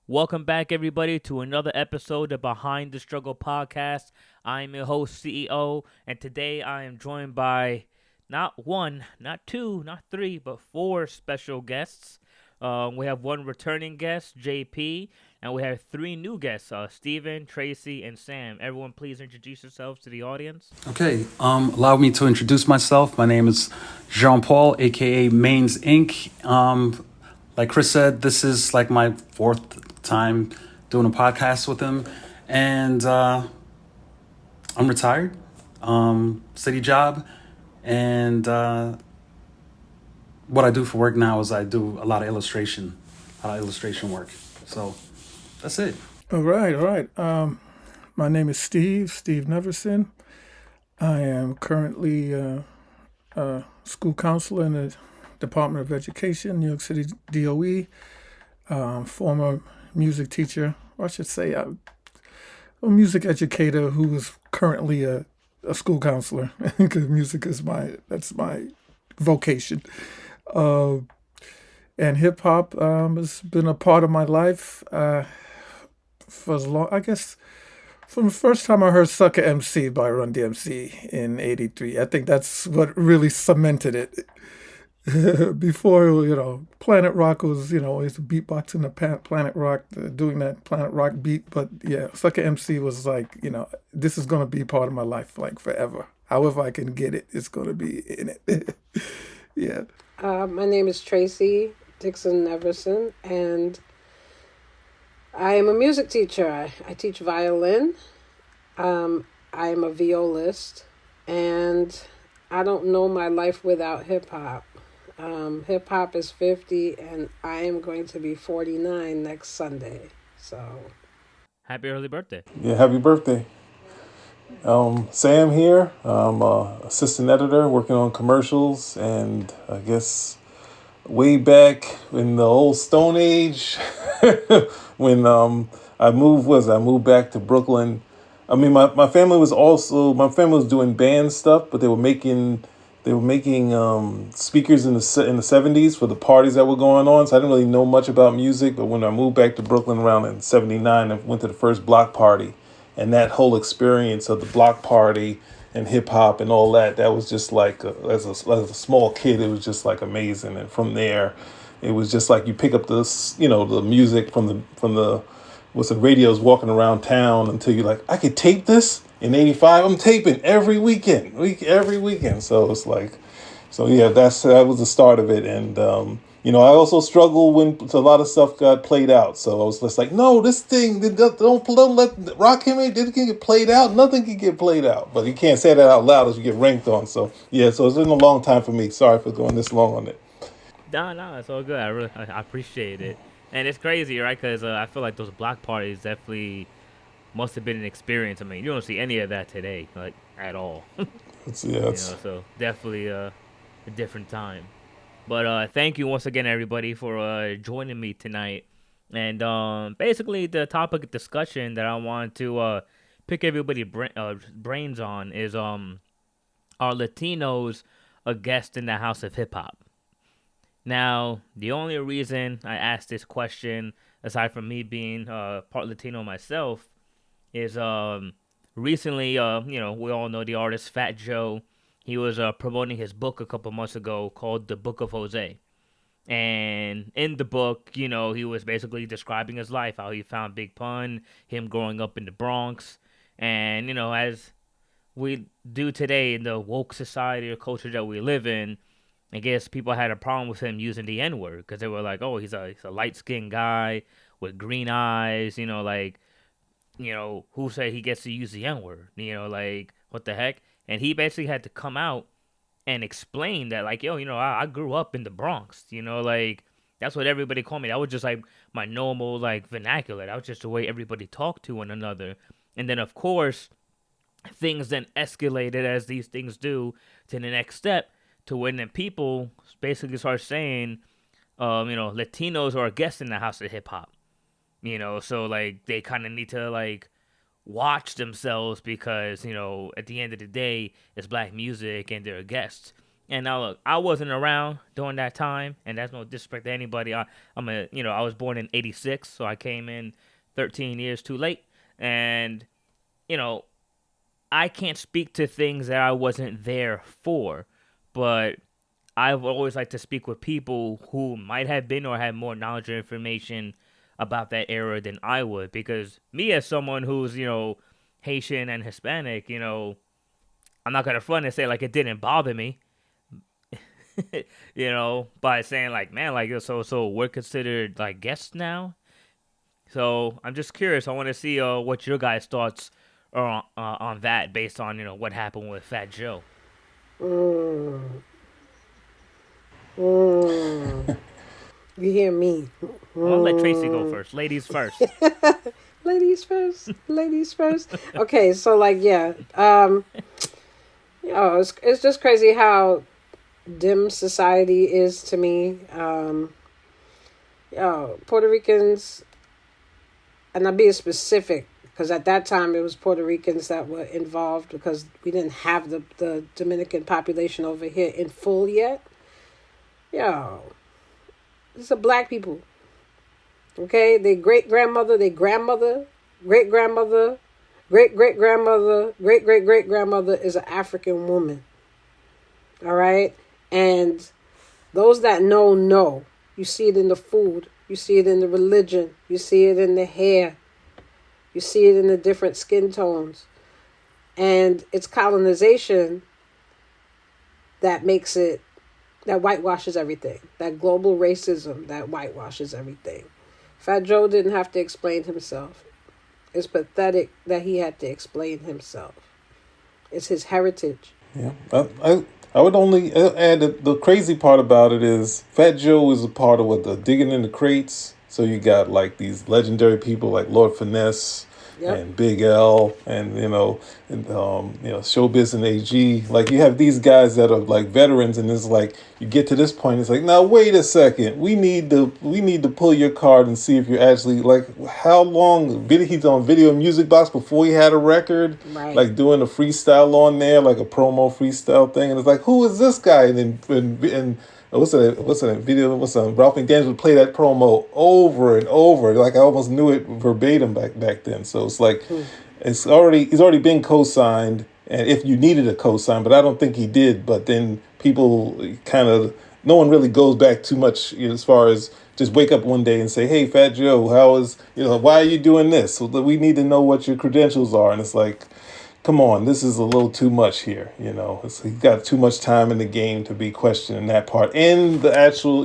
Welcome back, everybody, to another episode of Behind the Struggle podcast. I'm your host, CEO, and today I am joined by not one, not two, not three, but four special guests. We have one returning guest, JP, and we have three new guests, Steven, Tracy, and Sam. Everyone, please introduce yourselves to the audience. Okay, allow me to introduce myself. My name is Jean Paul, aka Mains Inc. Like Chris said, this is like my fourth time doing a podcast with him, and I'm retired, city job, and what I do for work now is I do a lot of illustration work. So that's it. All right. My name is Steve Neverson. I am currently a school counselor in the Department of Education, New York City DOE. Former music teacher, or I should say, a music educator who is currently a school counselor because music is that's my vocation. Uh, and hip hop has been a part of my life for as long, I guess. From the first time I heard Sucker MC by Run DMC in '83, I think that's what really cemented it. Before, Planet Rock was, always beatboxing the Planet Rock, doing that Planet Rock beat. But yeah, Sucker MC was like, this is going to be part of my life, like forever. However I can get it, it's going to be in it. Yeah. My name is Tracy Dixon Neverson, and I am a music teacher. I teach violin. I am a violist, and I don't know my life without hip hop. Hip hop is 50, and I am going to be 49 next Sunday. So, Happy early birthday. Yeah, happy birthday. Sam here. I'm assistant editor working on commercials, and I guess way back in the old Stone Age, when I moved back to Brooklyn. I mean, my family was doing band stuff, but they were making speakers in the 70s for the parties that were going on. So I didn't really know much about music. But when I moved back to Brooklyn around in '79, I went to the first block party, and that whole experience of the block party and hip hop and all that was just like as a small kid, it was just like amazing. And from there, it was just like you pick up the music from the with some radios walking around town until you're like, I could tape this. In '85, I'm taping every every weekend. So it's like, so yeah, that was the start of it. And I also struggled when a lot of stuff got played out. So I was just like, no, this thing don't let Rock Him. It didn't get played out. Nothing can get played out. But you can't say that out loud as you get ranked on. So yeah, so it's been a long time for me. Sorry for going this long on it. No, it's all good. I appreciate it, and it's crazy, right? Because I feel like those block parties definitely must have been an experience. I mean, you don't see any of that today, like at all. So definitely a different time. But thank you once again, everybody, for joining me tonight. And basically, the topic of discussion that I want to pick everybody brains on is are Latinos a guest in the house of hip hop? Now, the only reason I asked this question, aside from me being part Latino myself, is recently, we all know the artist Fat Joe. He was promoting his book a couple months ago called The Book of Jose. And in the book, he was basically describing his life, how he found Big Pun, him growing up in the Bronx. And, as we do today in the woke society or culture that we live in, I guess people had a problem with him using the N word because they were like, oh, he's a light skinned guy with green eyes, who said he gets to use the N word? Like, what the heck? And he basically had to come out and explain that, like, yo, I grew up in the Bronx, like, that's what everybody called me. That was just like my normal, like, vernacular. That was just the way everybody talked to one another. And then, of course, things then escalated as these things do to the next step to when then people basically start saying, Latinos are a guest in the house of hip hop. So like they kind of need to like watch themselves because, at the end of the day, it's black music and they're guests. And now look, I wasn't around during that time, and that's no disrespect to anybody. I was born in '86, so I came in 13 years too late, and you know, I can't speak to things that I wasn't there for, but I've always liked to speak with people who might have been or had more knowledge or information about that era than I would. Because me, as someone who's, Haitian and Hispanic, I'm not going to front and say like it didn't bother me, by saying like, man, like, so we're considered like guests now. So I'm just curious. I want to see what your guys' thoughts are on that based on, what happened with Fat Joe. Mm, mm. You hear me? Well, I'll let Tracy go Mm. first. Ladies first. Ladies first. Ladies first. Okay, so like yeah, it's just crazy how dim society is to me. Puerto Ricans, and I'm being specific because at that time it was Puerto Ricans that were involved because we didn't have the Dominican population over here in full yet. Yo, these are black people. Okay, their great grandmother, their grandmother, great grandmother, great great grandmother, great great great grandmother is an African woman. All right, and those that know. You see it in the food. You see it in the religion. You see it in the hair. You see it in the different skin tones. And it's colonization that whitewashes everything. That global racism that whitewashes everything. Fat Joe didn't have to explain himself. It's pathetic that he had to explain himself. It's his heritage. Yeah, I would only add that the crazy part about it is Fat Joe is a part of what the digging in the crates. So you got like these legendary people like Lord Finesse Yep. and Big L and Showbiz and AG. Like you have these guys that are like veterans, and it's like you get to this point, it's like, now wait a second, we need to pull your card and see if you're actually like how long he's on Video Music Box before he had a record, Right. like doing a freestyle on there, like a promo freestyle thing, and it's like, who is this guy? And what's that video? Ralph McDaniels would play that promo over and over, like I almost knew it verbatim back then. So it's like, he's already been co-signed, and if you needed a co-sign, but I don't think he did. But then people no one really goes back too much, as far as just wake up one day and say, hey, Fat Joe, why are you doing this? So we need to know what your credentials are, and it's like, come on, this is a little too much here. He's got too much time in the game to be questioning that part. And the actual,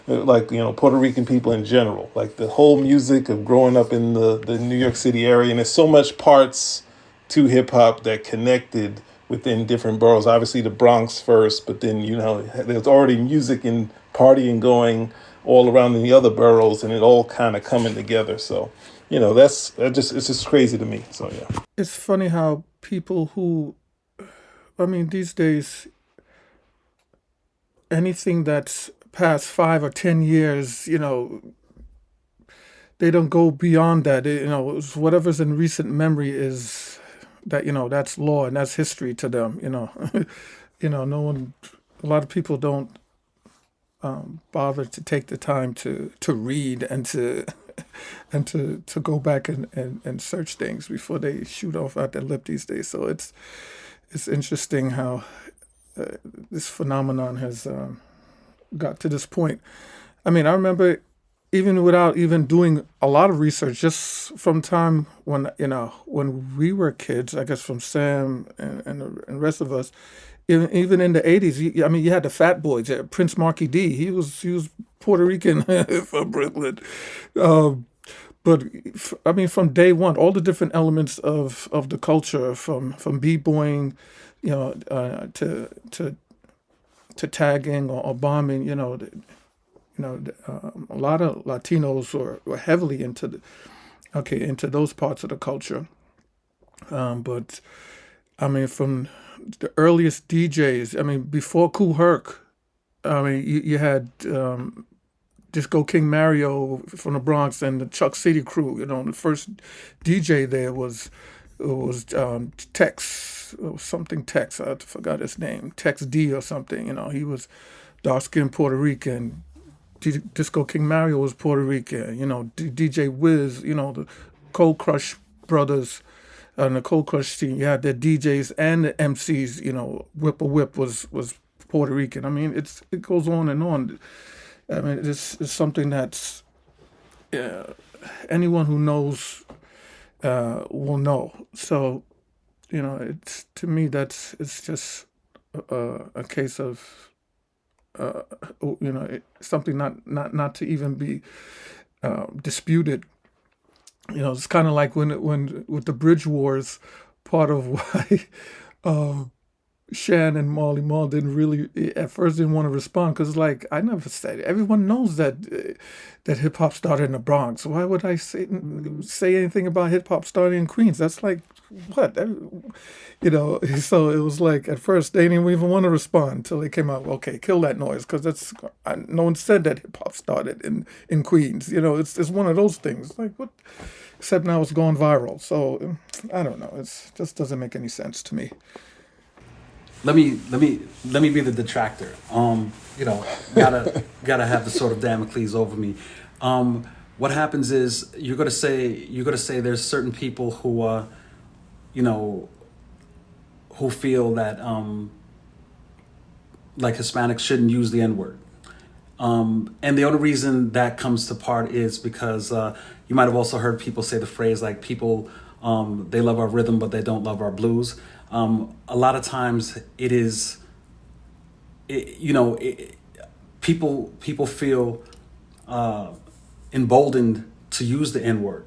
Puerto Rican people in general, like the whole music of growing up in the New York City area. And there's so much parts to hip hop that connected within different boroughs. Obviously the Bronx first, but then, there's already music and partying going all around in the other boroughs, and it all kind of coming together. So, it's just crazy to me. So, yeah. It's funny how people these days, anything that's past 5 or 10 years, they don't go beyond that. Whatever's in recent memory is that, that's law and that's history to them, no one, a lot of people don't bother to take the time to read and to go back and search things before they shoot off at their lip these days. So it's interesting how this phenomenon has got to this point. I mean, I remember even without even doing a lot of research, just from time when we were kids, I guess from Sam and the rest of us, even in the 80s, you had the Fat Boys, Prince Marky D. He was Puerto Rican from Brooklyn. But from day one, all the different elements of the culture, from b-boying, to tagging or bombing, a lot of Latinos were heavily into those parts of the culture. But from the earliest DJs, before Kool Herc, you had Disco King Mario from the Bronx and the Chuck City crew. The first DJ there was it was Tex, it was something Tex. I forgot his name, Tex D or something. He was dark skinned Puerto Rican. Disco King Mario was Puerto Rican. DJ Wiz. The Cold Crush brothers and the Cold Crush team. You had their DJs and the MCs. Whipper Whip was Puerto Rican. I mean, it goes on and on. I mean, it's something that's anyone who knows will know. So, it's to me it's just a case of something not to even be disputed. It's kind of like when with the bridge wars, part of why Shan and Marley Marl at first didn't want to respond because, like, I never said it. Everyone knows that hip hop started in the Bronx. Why would I say anything about hip hop starting in Queens? That's like what, So it was like at first they didn't even want to respond until they came out. Okay, kill that noise because no one said that hip hop started in Queens. It's one of those things. Like what? Except now it's going viral. So I don't know. It just doesn't make any sense to me. Let me be the detractor. Gotta have the sort of Damocles over me. What happens is you're gonna say there's certain people who who feel that like Hispanics shouldn't use the N-word. And the only reason that comes to part is because you might have also heard people say the phrase like people they love our rhythm but they don't love our blues. A lot of times it is, people feel emboldened to use the N-word.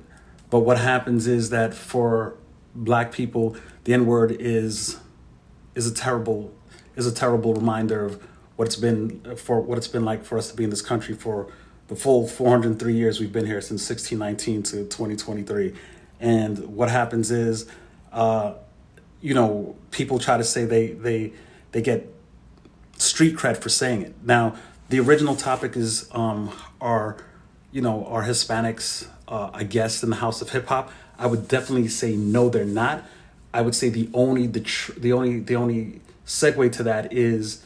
But what happens is that for Black people, the N-word is a terrible reminder of what it's been like for us to be in this country for the full 403 years we've been here, since 1619 to 2023. And what happens is, people try to say they get street cred for saying it. Now, the original topic is are Hispanics a guest in the House of Hip Hop? I would definitely say no, they're not. I would say the only segue to that is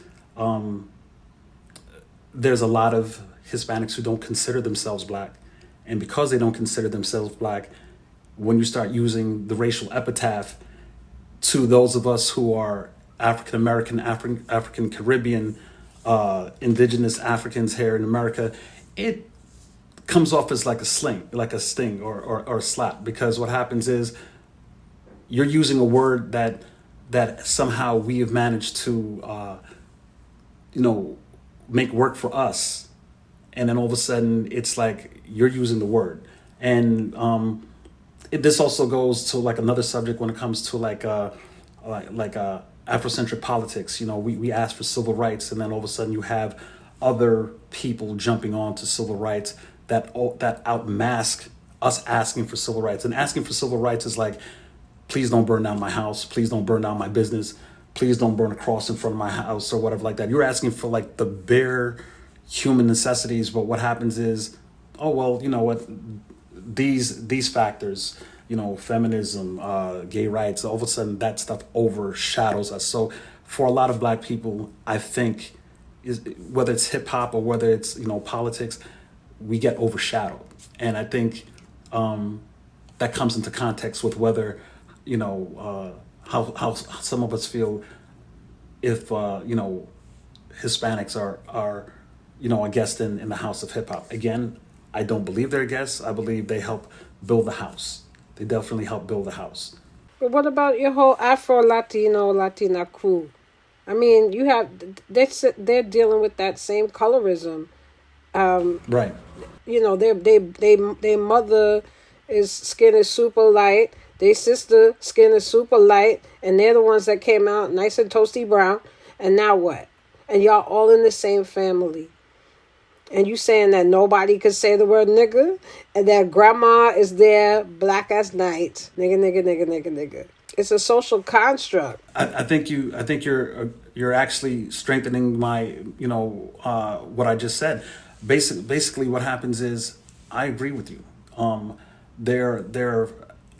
there's a lot of Hispanics who don't consider themselves Black, and because they don't consider themselves Black, when you start using the racial epitaph to those of us who are African American, African Caribbean, indigenous Africans here in America, it comes off as like a sting or a slap, because what happens is you're using a word that somehow we have managed to make work for us, and then all of a sudden it's like you're using the word. And this also goes to like another subject when it comes to like Afrocentric politics. We ask for civil rights, and then all of a sudden you have other people jumping on to civil rights that outmask us asking for civil rights. And asking for civil rights is like, please don't burn down my house, please don't burn down my business, please don't burn a cross in front of my house or whatever like that. You're asking for like the bare human necessities, but what happens is, oh well, you know what, these factors, feminism, gay rights, all of a sudden that stuff overshadows us. So for a lot of Black people, I think, whether it's hip hop or whether it's politics, we get overshadowed. And I think that comes into context with whether how some of us feel if Hispanics are a guest in the House of Hip Hop. Again, I don't believe they're guests. I believe they help build the house. They definitely help build the house. But what about your whole Latina crew? I mean, they're dealing with that same colorism. Right. Their mother skin is super light. Their sister skin is super light, and they're the ones that came out nice and toasty brown. And now what? And y'all all in the same family. And you saying that nobody could say the word nigga, and that grandma is there black as night, nigga. It's a social construct. I think you're actually strengthening my what I just said. Basically, what happens is I agree with you.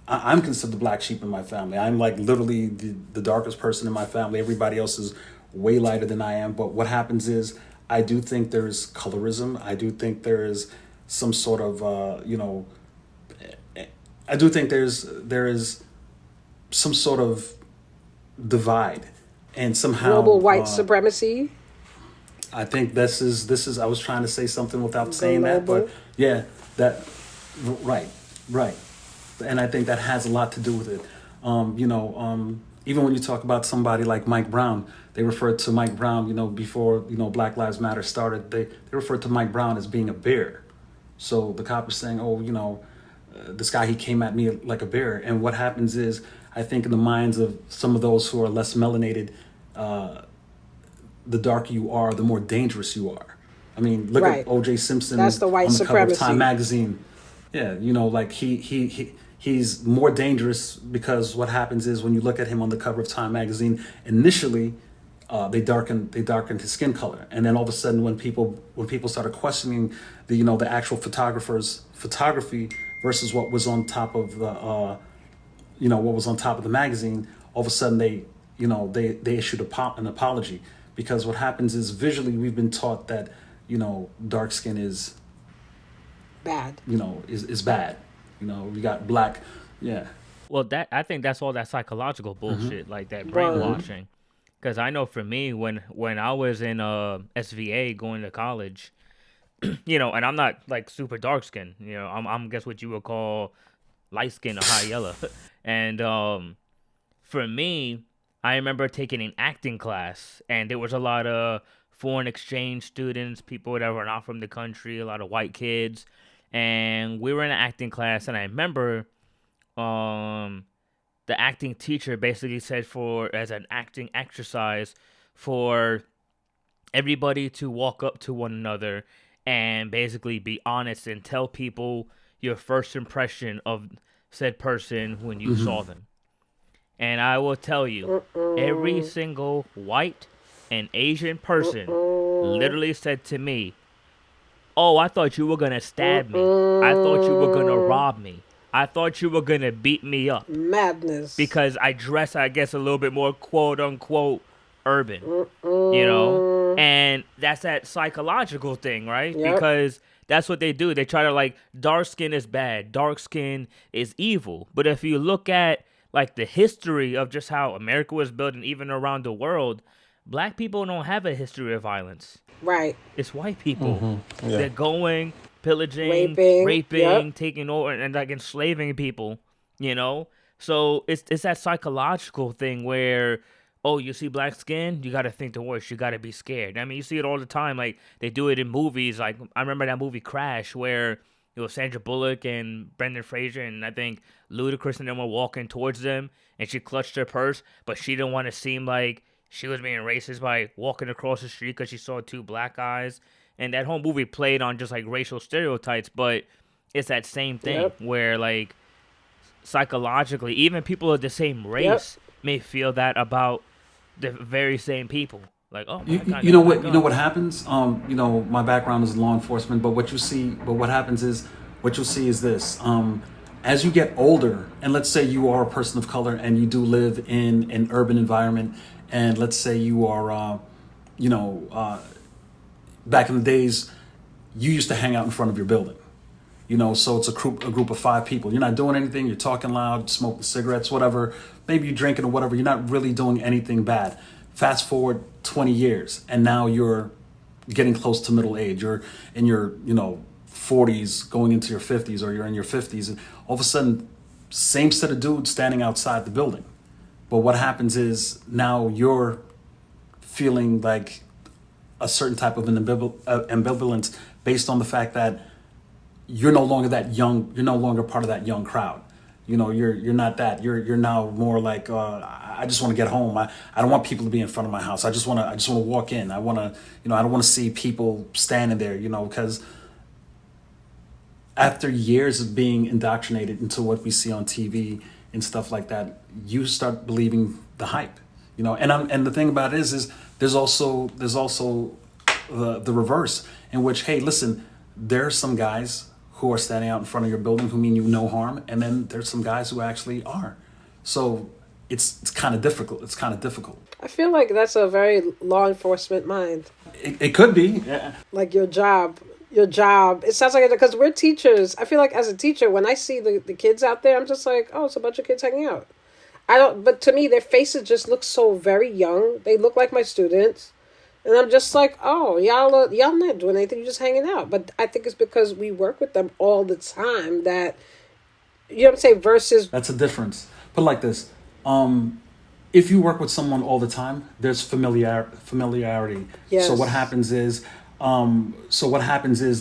I'm considered the black sheep in my family. I'm like literally the darkest person in my family. Everybody else is way lighter than I am. But what happens is, I do think there's colorism. I do think there is some sort of, I do think there is some sort of divide, and somehow Global white supremacy. I think this is. I was trying to say something without saying that, but yeah, that right, right, and I think that has a lot to do with it. Even when you talk about somebody like Mike Brown, they referred to Mike Brown, before Black Lives Matter started. They referred to Mike Brown as being a bear. So the cop was saying, "Oh, this guy, he came at me like a bear." And what happens is, I think in the minds of some of those who are less melanated, the darker you are, the more dangerous you are. I mean, look at O.J. Simpson. That's the white on the cover of supremacy. Time magazine. Yeah, like he's more dangerous because what happens is, when you look at him on the cover of Time magazine, initially they darkened his skin color, and then all of a sudden, when people started questioning the actual photographer's photography versus what was on top of the magazine, all of a sudden they issued an apology, because what happens is, visually we've been taught that dark skin is Bad. Is bad. We got black. Yeah. Well, I think that's all that psychological bullshit, like that brainwashing. Because I know for me, when I was in SVA going to college, and I'm not like super dark skinned, I'm guess what you would call light skin or high yellow. And for me, I remember taking an acting class, and there was a lot of foreign exchange students, people that were not from the country, a lot of white kids. And we were in an acting class, and I remember the acting teacher basically said, as an acting exercise, for everybody to walk up to one another and basically be honest and tell people your first impression of said person when you saw them. And I will tell you, every single white and Asian person literally said to me, "Oh, I thought you were going to stab me. I thought you were going to rob me. I thought you were going to beat me up." Madness. Because I dress, I guess, a little bit more quote-unquote urban, And that's that psychological thing, right? Yep. Because that's what they do. They try to, like, dark skin is bad. Dark skin is evil. But if you look at, like, the history of just how America was built, and even around the world, black people don't have a history of violence. Right. It's white people. Mm-hmm. Yeah. They're going, pillaging, raping, taking over, and like enslaving people, So it's that psychological thing where, oh, you see black skin, you got to think the worst. You got to be scared. I mean, you see it all the time. Like, they do it in movies. Like, I remember that movie Crash, where it was Sandra Bullock and Brendan Fraser, and I think Ludacris and them were walking towards them, and she clutched her purse, but she didn't want to seem like she was being racist by walking across the street because she saw two black guys. And that whole movie played on just, like, racial stereotypes, but it's that same thing where, like, psychologically, even people of the same race may feel that about the very same people. Like, oh my God. You know what happens? My background is law enforcement, but what you'll see is this. As you get older, and let's say you are a person of color and you do live in an urban environment, and let's say you are, back in the days, you used to hang out in front of your building. So it's a group of 5 people. You're not doing anything. You're talking loud, smoking cigarettes, whatever. Maybe you're drinking or whatever. You're not really doing anything bad. Fast forward 20 years, and now you're getting close to middle age. You're in your, 40s, going into your 50s, or you're in your 50s, and all of a sudden, same set of dudes standing outside the building. But what happens is, now you're feeling like a certain type of ambivalence based on the fact that you're no longer that young. You're no longer part of that young crowd. You're not that. You're now more like, I just want to get home. I don't want people to be in front of my house. I just want to walk in. I want to, I don't want to see people standing there, because after years of being indoctrinated into what we see on TV and stuff like that, you start believing the hype, and the thing about it is there's also the reverse, in which, hey, listen, there are some guys who are standing out in front of your building who mean you no harm, and then there's some guys who actually are. So it's kind of difficult. It's kind of difficult. I feel like that's a very law enforcement mind. It could be. Yeah. Like your job. It sounds like it because we're teachers. I feel like as a teacher, when I see the kids out there, I'm just like, oh, it's a bunch of kids hanging out. But to me, their faces just look so very young. They look like my students. And I'm just like, oh, y'all not doing anything. You're just hanging out. But I think it's because we work with them all the time that, you know what I'm saying, versus... That's a difference. But like this, if you work with someone all the time, there's familiarity. Yes. So what happens is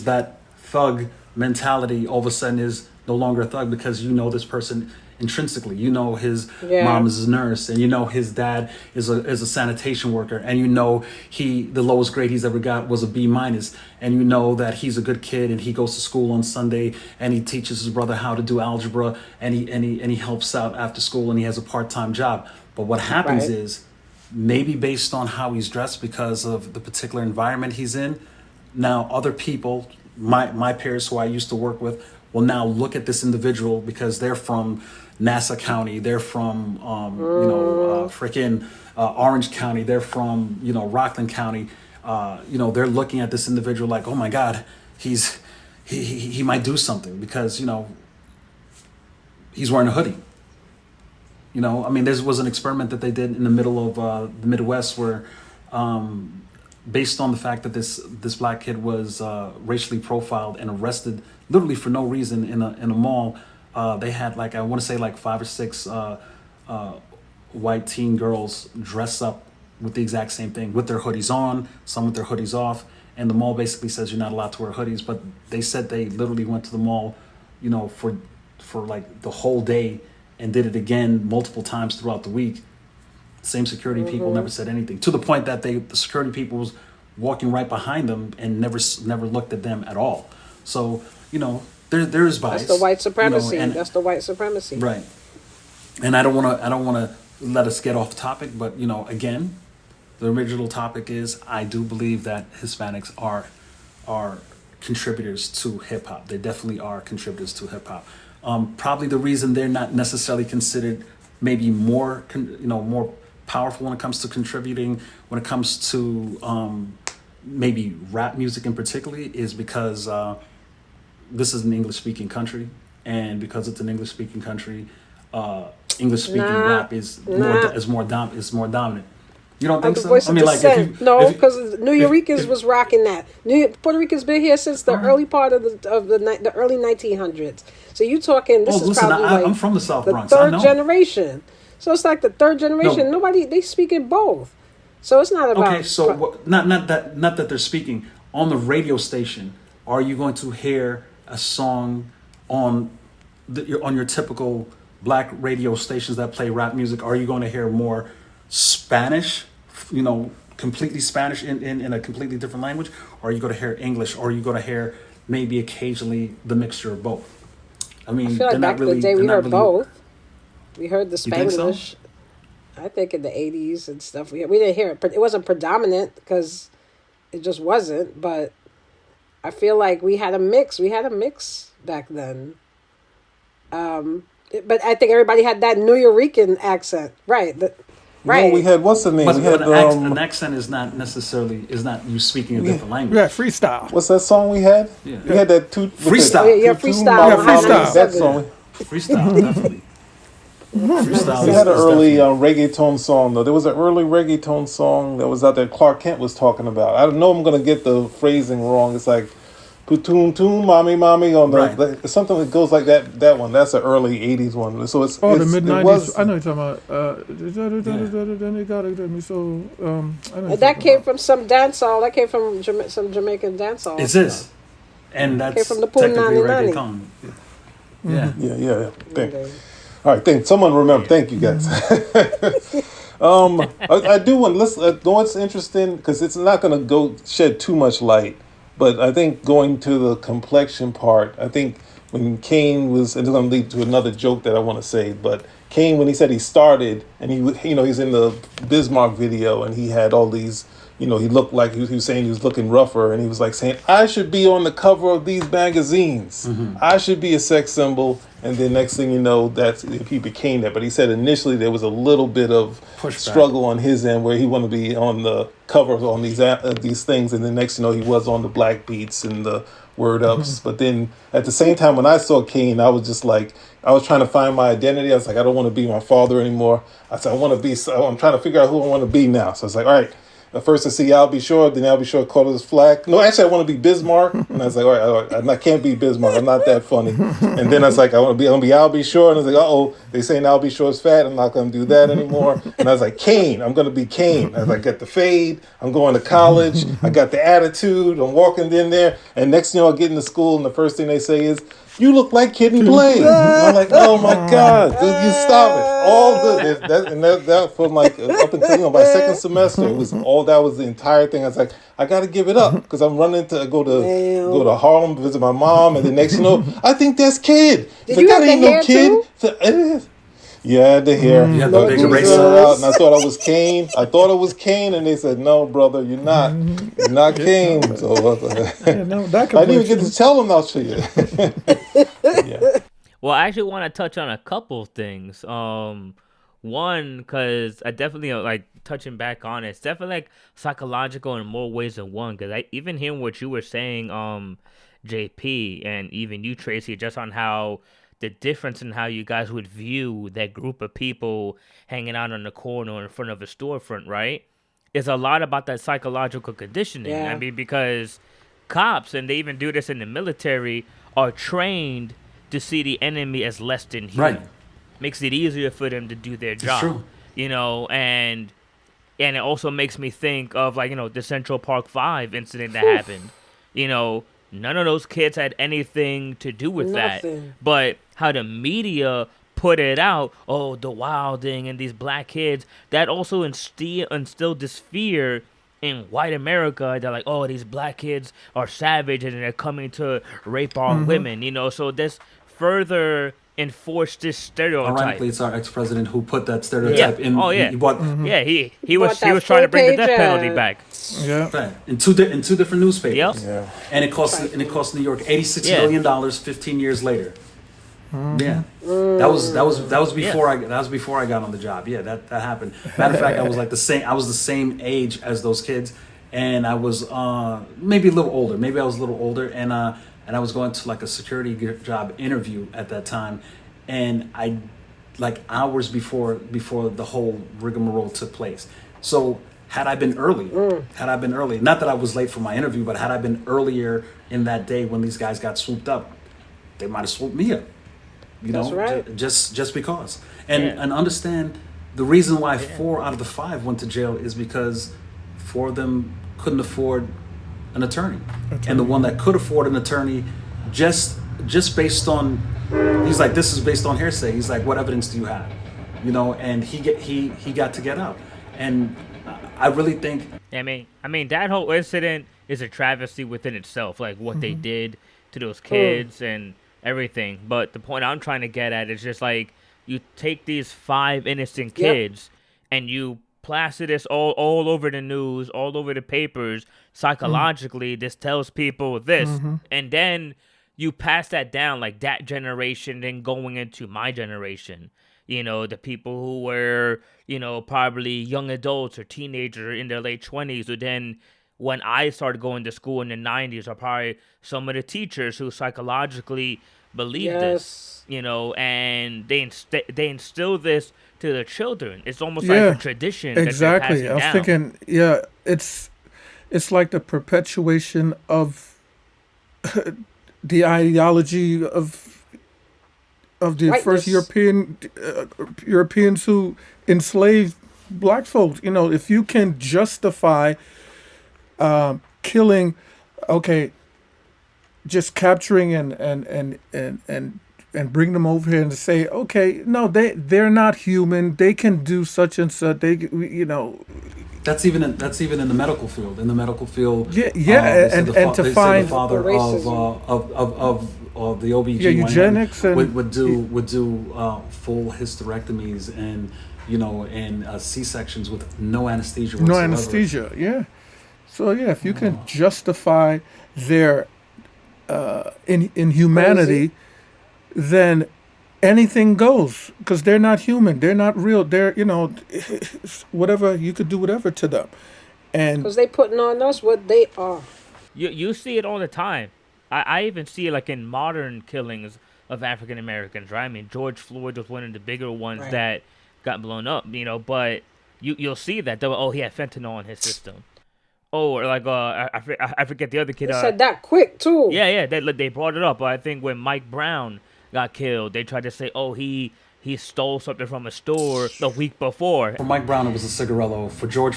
that thug mentality all of a sudden is no longer a thug because you know this person intrinsically. You know his mom is a nurse, and you know his dad is a sanitation worker, and you know the lowest grade he's ever got was a B minus, and you know that he's a good kid and he goes to school on Sunday and he teaches his brother how to do algebra and he helps out after school and he has a part-time job. But what happens is maybe based on how he's dressed because of the particular environment he's in, now other people, my peers who I used to work with, will now look at this individual because they're from Nassau County, they're from Orange County, they're from Rockland County. They're looking at this individual like, oh my God, he might do something because he's wearing a hoodie. There was an experiment that they did in the middle of the Midwest where, based on the fact that this black kid was racially profiled and arrested literally for no reason in a mall, they had I want to say 5 or 6 white teen girls dress up with the exact same thing with their hoodies on, some with their hoodies off, and the mall basically says you're not allowed to wear hoodies. But they said they literally went to the mall, for the whole day and did it again multiple times throughout the week. Same security people never said anything, to the point that the security people was walking right behind them and never looked at them at all. So there is bias. That's the white supremacy. That's the white supremacy. Right. And I don't want to let us get off topic, but again, the original topic is I do believe that Hispanics are contributors to hip hop. They definitely are contributors to hip hop. Probably the reason they're not necessarily considered maybe more powerful when it comes to contributing, when it comes to maybe rap music in particularly, is because this is an English-speaking country, and because it's an English-speaking country, English-speaking rap is more dominant. You don't think so? Voice of dissent. Because New Yorkers was rocking that. Puerto Ricans been here since the early part of the early 1900s. So you talking? I'm from the South Bronx. The third generation. So it's like the third generation. Nobody they speak in both. So it's not about. Okay, so not that they're speaking on the radio station. Are you going to hear a song on your typical black radio stations that play rap music? Are you going to hear more Spanish, completely Spanish in a completely different language? Or are you going to hear English? Or are you going to hear maybe occasionally the mixture of both? I feel like back in the day we heard both. We heard the Spanglish. You think so? I think in the 80s and stuff. We didn't hear it. It wasn't predominant because it just wasn't. But I feel like we had a mix. We had a mix back then. But I think everybody had that New Yorker accent. Right. Right. No, we had, what's the name? But we had an accent is not you speaking a different language. Yeah, freestyle. What's that song we had? Yeah. We had that freestyle. Freestyle. That song. Freestyle, definitely. Freestyle. We had an early reggaeton song, though. There was an early reggaeton song that was out there Clark Kent was talking about. I know I'm going to get the phrasing wrong. It's like, Putoon toon, mommy, on the something that goes like that one. That's an early 80s one. So it's the mid 90s. I know you're talking about. That came from some dancehall. That came from some Jamaican dancehall. It is, and that's came from the technically reggaeton. Yeah. All right, someone remember. Thank you, guys. I do want. Let's. What's interesting because it's not going to go shed too much light. But I think going to the complexion part, I think when Kane was, and it's going to lead to another joke that I want to say, but Kane, when he said he started, and he's in the Bismarck video, and he had all these, he looked like he was saying he was looking rougher, and he was like saying, I should be on the cover of these magazines. I should be a sex symbol. And then next thing you know, he became that. But he said initially there was a little bit of struggle on his end where he wanted to be on the cover on these things, and then next he was on the Black Beats and the Word Ups. But then at the same time, when I saw Kane, I was just like, I was trying to find my identity. I was like, I don't want to be my father anymore. I said, I'm trying to figure out who I want to be now. So I was like, all right. At first I see I'll Be Sure, then I'll Be Sure called us Flack. No, actually I want to be Bismarck. And I was like, all right, I can't be Bismarck. I'm not that funny. And then I was like, I'm gonna be I'll Be Sure. And I was like, they saying I'll Be Sure is fat. I'm not gonna do that anymore. And I was like, Kane, I'm gonna be Kane. I was like, got the fade. I'm going to college. I got the attitude. I'm walking in there. And next thing I get into school, and the first thing they say is, you look like Kid and Play. And I'm like, oh my God, dude, you stop it. All good. That from like up until by second semester, it was that was the entire thing. I was like, I got to give it up because I'm running to go to Harlem, visit my mom, and the next I think that's Kid. Did you have the hair too? So, it is. Yeah, I had the hair. You had the big eraser out, and I thought I was Kane. And they said, "No, brother, you're not. You're not Kane." So I didn't even get to tell them I'll show you. Yeah. Well, I actually want to touch on a couple of things. One, because I definitely like touching back on it. It's definitely like psychological in more ways than one. Because I even hearing what you were saying, JP, and even you, Tracy, just on how the difference in how you guys would view that group of people hanging out on the corner or in front of a storefront, right? Is a lot about that psychological conditioning. Yeah. I mean, because cops, and they even do this in the military, are trained to see the enemy as less than human. Right. Makes it easier for them to do their job. True. And it also makes me think of the Central Park 5 incident that happened. None of those kids had anything to do with that. But how the media put it out, the wilding and these black kids, that also instilled this fear in white America. They're like, these black kids are savage and they're coming to rape our women, so this further enforced this stereotype. Ironically, it's our ex-president who put that stereotype in. Oh yeah. He was trying to bring the death penalty back. Yeah. Right. In two different newspapers. Yep. Yeah. And it cost New York $86 million 15 years later. Yeah. That was before I got on the job. Yeah, that happened. Matter of fact, I was the same age as those kids, and I was maybe a little older. Maybe I was a little older, and I was going to like a security job interview at that time, and I like hours before the whole rigmarole took place. So had I been early, not that I was late for my interview, but had I been earlier in that day when these guys got swooped up, they might have swooped me up. That's right. Just because. And understand the reason why 4 out of the 5 went to jail is because 4 of them couldn't afford an attorney. And the one that could afford an attorney, just based on, he's like, this is based on hearsay. He's like, what evidence do you have? And he got to get out. And I really think, I mean that whole incident is a travesty within itself, like what they did to those kids and everything. But the point I'm trying to get at is just like, you take these 5 innocent kids and you plaster this all over the news, all over the papers. Psychologically, this tells people this, and then you pass that down, like that generation, then going into my generation. The people who were, probably young adults or teenagers in their late 20s, who then, when I started going to school in the 90s, are probably some of the teachers who psychologically believe this, and they instill this to their children. It's almost like a tradition. Exactly. That I was down. thinking, it's like the perpetuation of the ideology of the first Europeans who enslaved black folks. If you can justify killing, just capturing and bring them over here and say, no, they're not human. They can do such and such. that's even in the medical field. In the medical field, and to find the father the OBGYN eugenics and would do full hysterectomies and and C-sections with no anesthesia no whatsoever. anesthesia. Yeah. So yeah, if you can justify their inhumanity, then anything goes, because they're not human. They're not real. They're whatever, you could do whatever to them, and Because they putting on us what they are. You see it all the time. I even see it like in modern killings of African Americans, right? I mean, George Floyd was one of the bigger ones Right. that got blown up, but you'll see that he had fentanyl in his system. Oh, or like I forget the other kid. They said that quick too. Yeah, they brought it up. I think when Mike Brown got killed, they tried to say, he stole something from a store the week before. For Mike Brown, it was a cigarillo. For George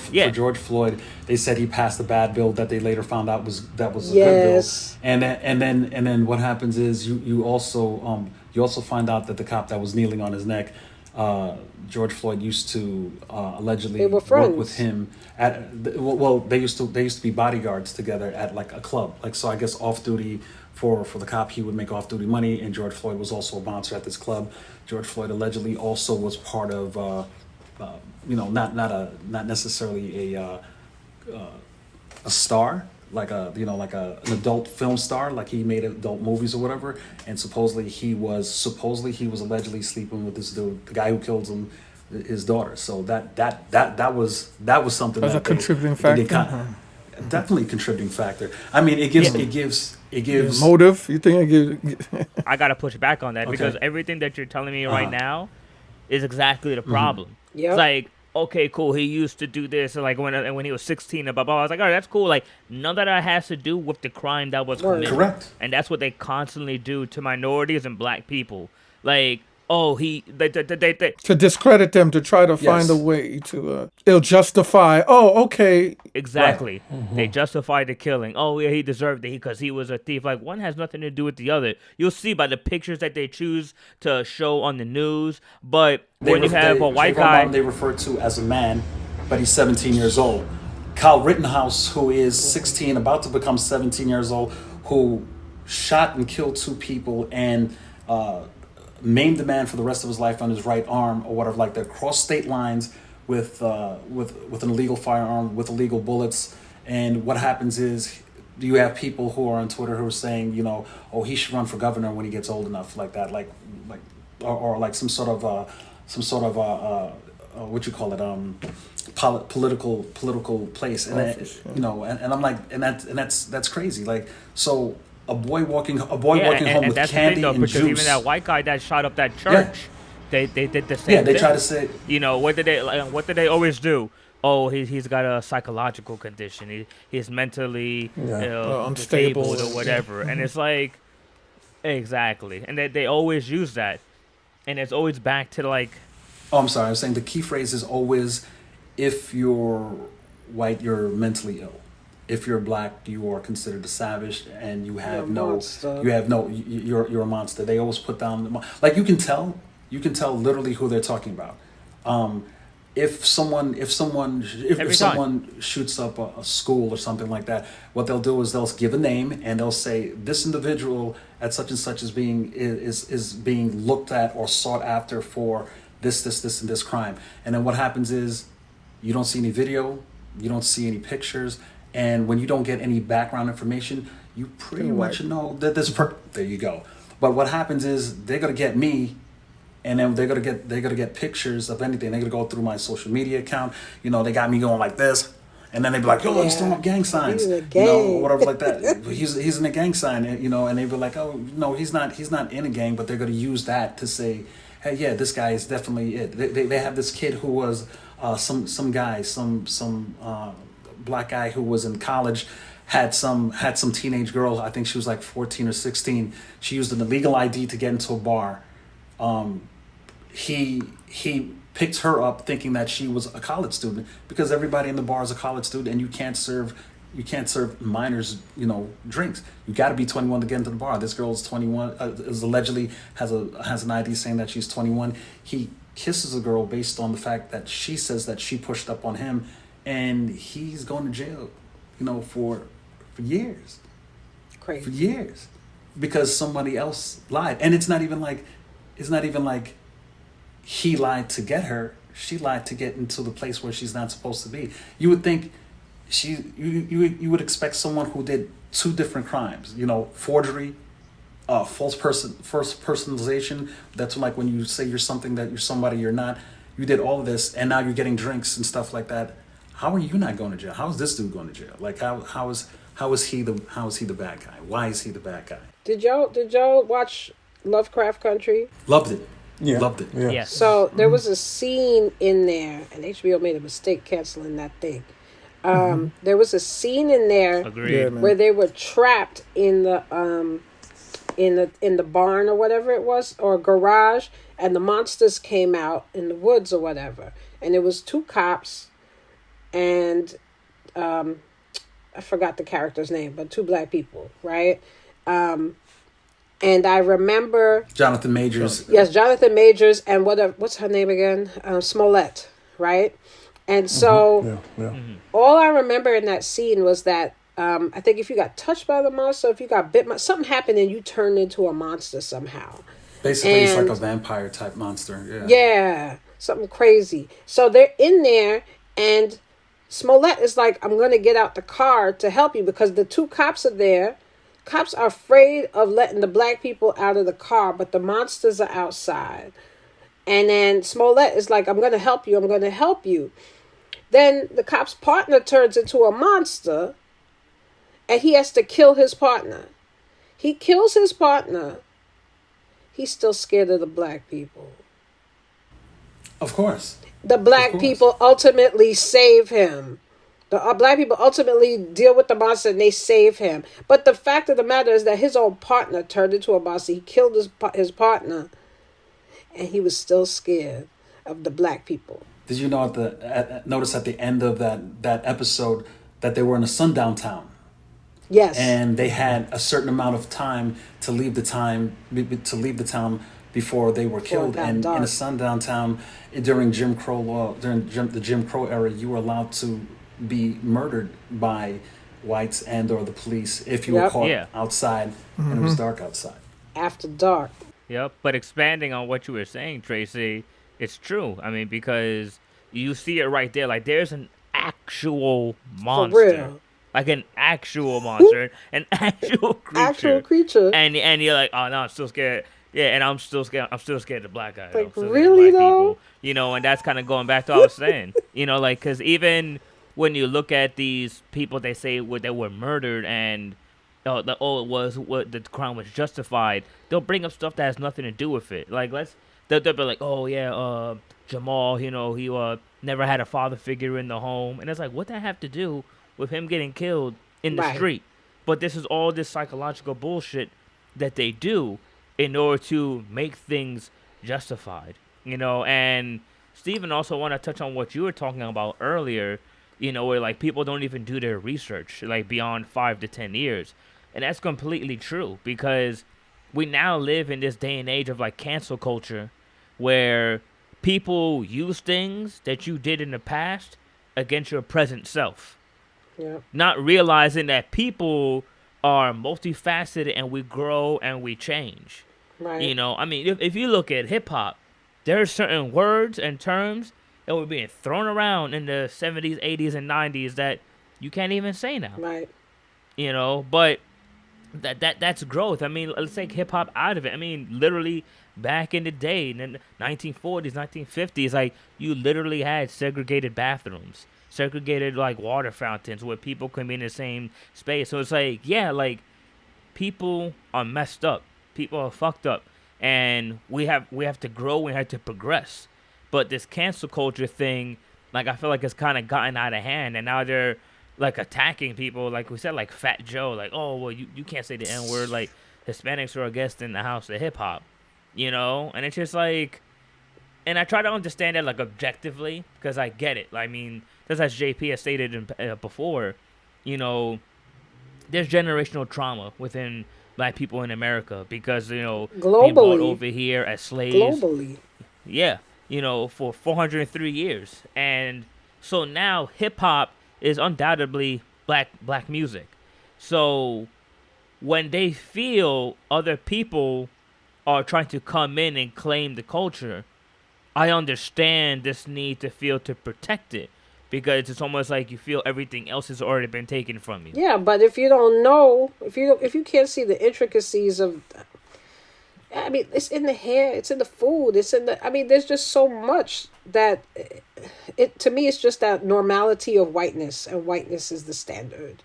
Floyd, they said he passed a bad bill that they later found out was a good bill. And then what happens is you also find out that the cop that was kneeling on his neck, George Floyd used to allegedly They were work friends. with him they used to be bodyguards together at like a club. Like, so I guess off duty for the cop, he would make off duty money, and George Floyd was also a bouncer at this club. George Floyd allegedly also was part of not necessarily a star, like an adult film star, like he made adult movies or whatever. And supposedly he was allegedly sleeping with this dude, the guy who killed his daughter. So that was something as that a contributing factor. Definitely a contributing factor. I mean, it gives Motive. You think it gives? I gotta push back on that Okay. because everything that you're telling me right now is exactly the problem. Yep. It's like, okay, cool. He used to do this, like when he was 16, and blah blah. I was like, all right, that's cool. Like, none of that has to do with the crime that was committed. Correct. And that's what they constantly do to minorities and black people. Like, they To discredit them, to try to find a way to they'll justify. Oh, okay. exactly. They justify the killing. Oh yeah, he deserved it because he was a thief. Like, one has nothing to do with the other. You'll see by the pictures that they choose to show on the news. But when you have a white guy, they refer to as a man, but he's 17 years old. Kyle Rittenhouse, who is 16, about to become 17 years old, who shot and killed 2 people and maimed the man for the rest of his life on his right arm or whatever, like that, crossed state lines with an illegal firearm, with illegal bullets. And what happens is you have people who are on Twitter who are saying, he should run for governor when he gets old enough, like that, or like some sort of what you call it, political place, and and I'm like, and that's crazy. Like, so a boy walking home with that's candy the thing, though, and because juice. even that white guy that shot up that church, they did the same. Yeah, they thing. try to say. What did they always do? Oh, he's got a psychological condition. He's mentally unstable disabled or whatever. And it's like, exactly. And they always use that, and it's always back to like. Oh, I'm sorry. I was saying the key phrase is always, if you're white, you're mentally ill. If you're black, you are considered a savage, and you're a monster. They always put down like you can tell literally who they're talking about. If someone shoots up a school or something like that, what they'll do is they'll give a name and they'll say this individual at such and such is being looked at or sought after for this and this crime. And then what happens is you don't see any video, you don't see any pictures, and when you don't get any background information, you pretty much know that there you go. But what happens is they're gonna get me, and then they're gonna get pictures of anything. They're gonna go through my social media account. They got me going like this, and then they'd be like, "Yo, he's throwing up gang signs," He's in a gang. or whatever like that. He's in a gang sign, and they'd be like, "Oh, no, he's not in a gang," but they're gonna use that to say, "Hey, yeah, this guy is definitely it." They have this kid who was some black guy who was in college. Had some teenage girl, I think she was like 14 or 16. She used an illegal ID to get into a bar. He picked her up thinking that she was a college student, because everybody in the bar is a college student, and you can't serve minors drinks. You got to be 21 to get into the bar. This girl is 21, is allegedly has an ID saying that she's 21. He kisses a girl based on the fact that she says that she pushed up on him, and he's going to jail for years. Crazy. For years. because somebody else lied. And it's not even like he lied to get her. She lied to get into the place where she's not supposed to be. You would think you would expect someone who did two different crimes, forgery, first personalization. That's like when you say you're something that you're somebody you're not. You did all of this, and now you're getting drinks and stuff like that. How are you not going to jail? How is this dude going to jail? Like how is he the bad guy? Why is he the bad guy? Did y'all watch Lovecraft Country? Loved it. Yeah. Loved it. Yeah. Yes. So there was a scene in there, and HBO made a mistake canceling that thing. There was a scene in there Agreed. Yeah, man. where they were trapped in the barn or whatever it was, or garage, and the monsters came out in the woods or whatever, and it was two cops and I forgot the character's name, but two black people, right? And I remember Jonathan Majors. yes, Jonathan Majors, and what's her name again? Smollett, right? And so Yeah. all I remember in that scene was that I think if you got touched by the monster, if you got bit, something happened and you turned into a monster somehow. Basically, it's like And- a vampire type monster. Yeah. Yeah, something crazy. So they're in there, and Smollett is like, I'm going to get out the car to help you because the two cops are there. Cops are afraid of letting the black people out of the car, but the monsters are outside. And then Smollett is like, I'm going to help you. I'm going to help you. Then the cop's partner turns into a monster, and he has to kill his partner. He kills his partner. He's still scared of the black people. Of course. The black course. people ultimately save him. The black people ultimately deal with the monster and they save him. But the fact of the matter is that his own partner turned into a monster. He killed his partner, and he was still scared of the black people. Did you know notice at the end of that episode that they were in a sundown town? Yes. And they had a certain amount of time to leave the town before they were killed. got And dark. in a sundown town during Jim Crow law, the Jim Crow era, you were allowed to be murdered by whites and or the police if you were Yep. caught Yeah. outside and it was dark outside. After dark. Yep. But expanding on what you were saying, Tracy, it's true. I mean, because you see it right there. Like, there's an actual monster. real. Like an actual monster, an actual creature. Actual creature. And you're like, oh no, I'm still scared. Yeah, and I'm still scared. I'm still scared of black guys. Like, I'm still scared of really, black though? people. And that's kind of going back to what I was saying. Like, because even when you look at these people, they say they were murdered and it was what the crime was justified. They'll bring up stuff that has nothing to do with it. Like they'll be like, oh yeah, Jamal, he never had a father figure in the home, and it's like, what that have to do with him getting killed in the Right. street? But this is all this psychological bullshit that they do in order to make things justified, and Stephen, also want to touch on what you were talking about earlier, where like people don't even do their research like beyond 5 to 10 years. And that's completely true because we now live in this day and age of like cancel culture where people use things that you did in the past against your present self, Yeah. not realizing that people are multifaceted and we grow and we change. Right. I mean, if you look at hip hop, there are certain words and terms that were being thrown around in the 70s, 80s, and 90s that you can't even say now. Right. But that's growth. I mean, let's take hip hop out of it. I mean, literally back in the day, in the 1940s, 1950s, like you literally had segregated bathrooms, segregated like water fountains where people could be in the same space. So it's like, yeah, like people are messed up, people are fucked up, and we have to grow, we have to progress. But this cancel culture thing, like I feel like it's kind of gotten out of hand, and now they're like attacking people, like we said, like Fat Joe, like, oh well, you can't say the N word, like Hispanics are a guest in the house of hip hop, and it's just like, and I try to understand that like objectively because I get it. I mean, just as JP has stated before, there's generational trauma within black people in America because being brought Globally. over here as slaves, Globally. yeah, for 403 years, and so now hip hop is undoubtedly black music. So when they feel other people are trying to come in and claim the culture, I understand this need to feel to protect it, because it's almost like you feel everything else has already been taken from you. Yeah, but if you don't know, if you can't see the intricacies of, I mean, it's in the hair, it's in the food, it's in the. I mean, there's just so much that it to me it's just that normality of whiteness, and whiteness is the standard,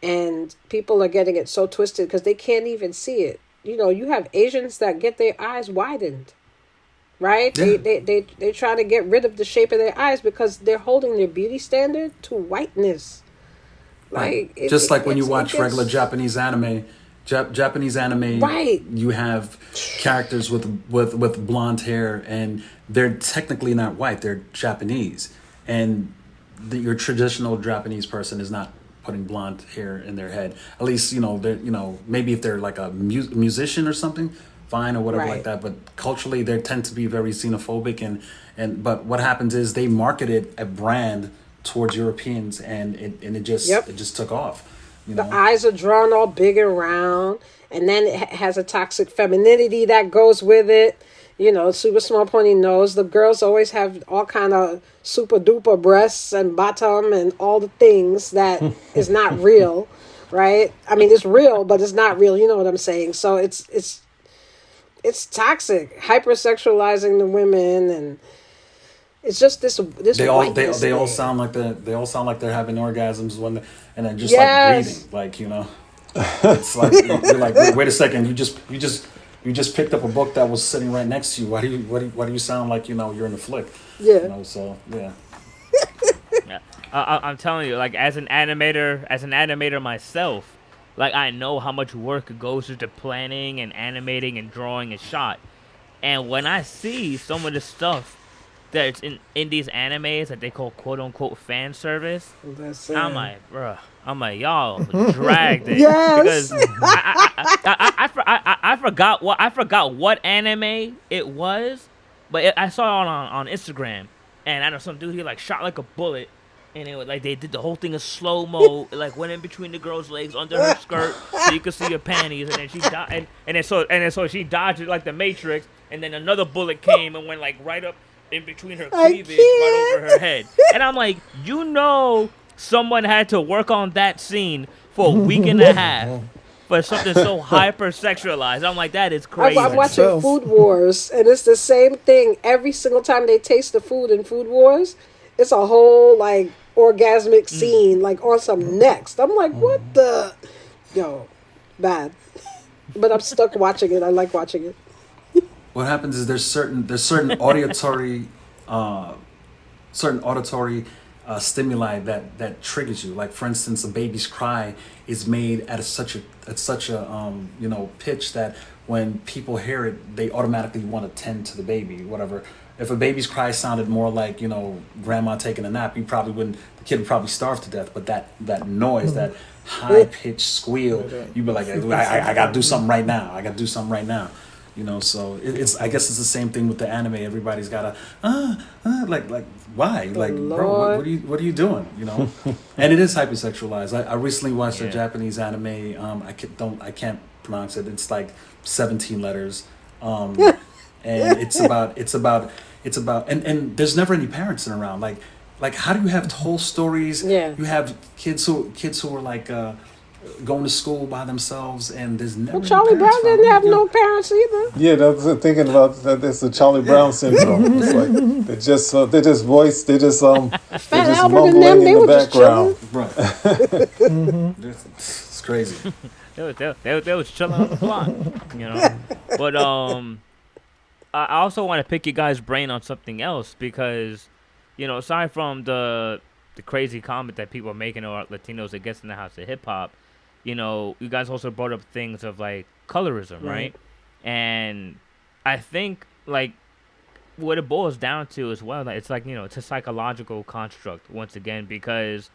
and people are getting it so twisted because they can't even see it. You know, you have Asians that get their eyes widened, right? Yeah. They try to get rid of the shape of their eyes because they're holding their beauty standard to whiteness. Right. Like Just like when you watch gets- regular Japanese anime, Japanese anime, Right. you have characters with blonde hair, and they're technically not white; they're Japanese, and your traditional Japanese person is not putting blonde hair in their head. At least they're maybe if they're like a musician or something, fine or whatever Right. like that. But culturally, they tend to be very xenophobic, and but what happens is they marketed a brand towards Europeans, and it just Yep. it just took off. The eyes are drawn all big and round, and then it has a toxic femininity that goes with it. You know, super small pointy nose. The girls always have all kind of super duper breasts and bottom and all the things that is not real, right? I mean, it's real, but it's not real. You know what I'm saying? So it's toxic, hypersexualizing the women, and it's just this They all whiteness they all thing. sound like they're having orgasms when and then just Yes. like breathing, it's like you're like, wait a second, you just picked up a book that was sitting right next to you. Why do you sound like you're in a flick? Yeah. So yeah. Yeah. I'm telling you, like as an animator myself, like I know how much work goes into planning and animating and drawing a shot. And when I see some of the stuff that's in these animes that they call quote unquote fan service, That's I'm like, bruh. I'm like, y'all dragged it. Yes. Because I forgot what anime it was, but I saw it on Instagram, and I know some dude, he like shot like a bullet, and it was like they did the whole thing in slow mo, like went in between the girl's legs under her skirt so you could see her panties, and then she died, and so she dodged it like the Matrix, and then another bullet came and went like right up in between her I cleavage, right over her head, and I'm like, someone had to work on that scene for a week and a half for something so hypersexualized. I'm like, that is crazy. I'm watching Self. Food Wars, and it's the same thing every single time they taste the food in Food Wars. It's a whole like orgasmic scene, like on some next. I'm like, what the, bad. But I'm stuck watching it. I like watching it. What happens is there's certain auditory stimuli that triggers you. Like for instance, a baby's cry is made at such a pitch that when people hear it, they automatically want to tend to the baby. Whatever. If a baby's cry sounded more like grandma taking a nap, the kid would probably starve to death. But that noise, that high pitched squeal, you'd be like, I gotta do something right now. I gotta do something right now. So it's I guess it's the same thing with the anime. Everybody's got like why, like bro, Lord. what are you doing, and it is hypersexualized. I recently watched a Yeah. Japanese anime. I can't pronounce it. It's like 17 letters, and it's about and there's never any parents around. Like how do you have whole stories? Yeah. You have kids who are like going to school by themselves, and there's never Well, any Charlie parents Brown didn't around. have no parents either. Yeah, that's thinking about that. It's the Charlie Brown syndrome. It's like they just Fat Albert and mumbling them, in they the were just background. Right. It's crazy. They was chilling on the block, But I also want to pick you guys' brain on something else because, aside from the crazy comment that people are making about Latinos against in the house of hip hop, you guys also brought up things of like colorism, right? And I think like what it boils down to as well, it's like it's a psychological construct once again because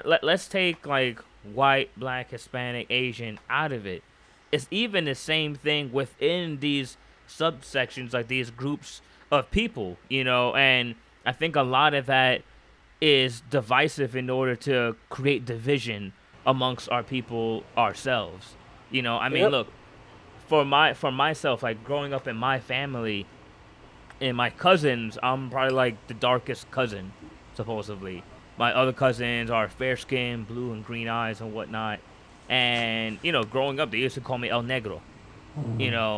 let's take like white, black, Hispanic, Asian out of it. It's even the same thing within these subsections, like these groups of people, and I think a lot of that is divisive in order to create division amongst our people ourselves. I mean, Yep. look, for myself, like growing up in my family and my cousins, I'm probably like the darkest cousin, supposedly. My other cousins are fair skinned, blue and green eyes and whatnot. And growing up, they used to call me El Negro.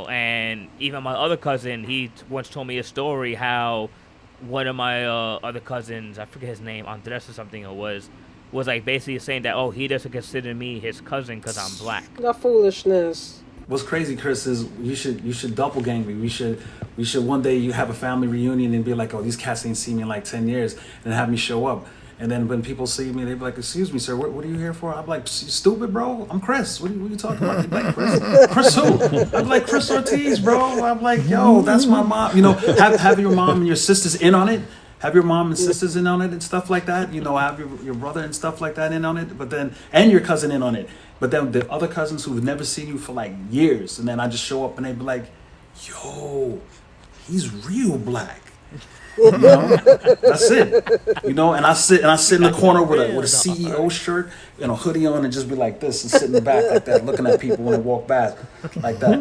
And even my other cousin, once told me a story how one of my other cousins, I forget his name, Andres or something it was like basically saying that, oh, he doesn't consider me his cousin because I'm black. The foolishness. What's crazy, Chris, is you should doppelgang me. We should one day you have a family reunion and be like, oh, these cats ain't seen me in like 10 years, and have me show up. And then when people see me, they be like, excuse me, sir, what are you here for? I'm like, you stupid, bro. I'm Chris. What are you talking about? They be like, Chris? Chris who? I'm like, Chris Ortiz, bro. I'm like, yo, that's my mom. Have your mom and your sisters in on it. Have your mom and sisters in on it and stuff like that. Have your brother and stuff like that in on it. But then, and your cousin in on it. But then the other cousins who've never seen you for like years. And then I just show up and they be like, yo, he's real black. That's it. And I sit in the corner with a CEO shirt and a hoodie on and just be like this and sit in the back like that, looking at people when they walk past like that.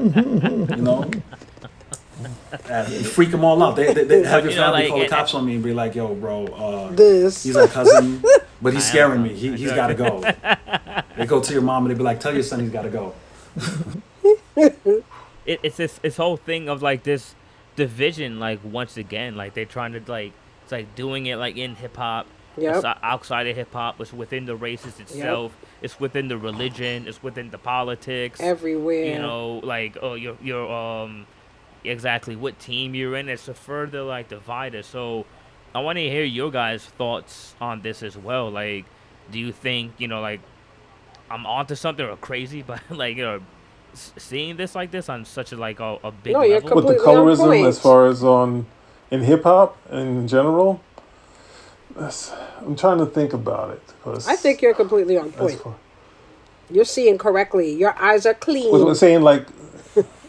And freak them all out. They have your family call the cops on me and be like, "Yo, bro, This. he's our cousin, but he's scaring me. He's got to go." They go to your mom and they be like, "Tell your son he's got to go." It's this whole thing of like this division, like once again, like they're trying to like it's like doing it like in hip hop. Yep. It's outside of hip hop. It's within the races itself. Yep. It's within the religion. It's within the politics. Everywhere. Like you're exactly what team you're in. It's to further like divide us. So I want to hear your guys' thoughts on this as well. Like, do you think like I'm onto something or crazy, but like seeing this like this on such a big No, you're level? With the completely on colorism, point. as far as in hip hop in general, I'm trying to think about it. I think you're completely on point. You're seeing correctly. Your eyes are clean.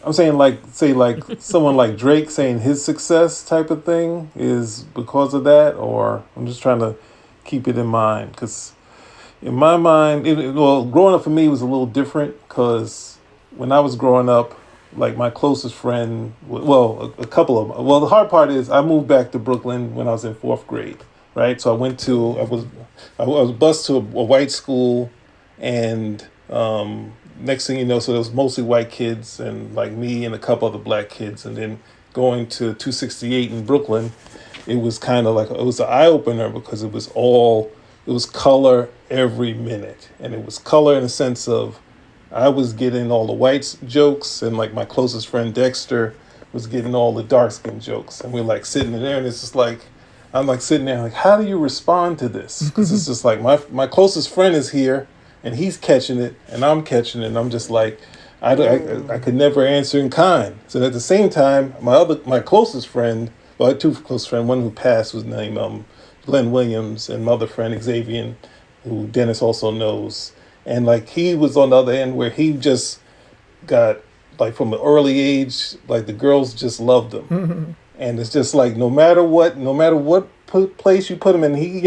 I'm saying say like someone like Drake saying his success type of thing is because of that, or I'm just trying to keep it in mind because in my mind, growing up for me was a little different because when I was growing up, like my closest friend, a couple of them. Well, the hard part is I moved back to Brooklyn when I was in 4th grade, right? So I was bused to a white school, and next thing you know, so there was mostly white kids and like me and a couple other black kids, and then going to 268 in Brooklyn, it was kind of like it was an eye opener because it was color every minute, and it was color in the sense of I was getting all the white jokes, and like my closest friend Dexter was getting all the dark skin jokes, and we're like sitting there, and it's just like I'm like sitting there like, how do you respond to this? Because it's just like my closest friend is here, and he's catching it, and I'm catching it, and I'm just like, I could never answer in kind. So at the same time, my closest friend, well, I had two close friends, one who passed was named Glenn Williams, and my other friend Xavier, who Dennis also knows. And like he was on the other end where he just got like from an early age, like the girls just loved him. Mm-hmm. And it's just like no matter what place you put him in, he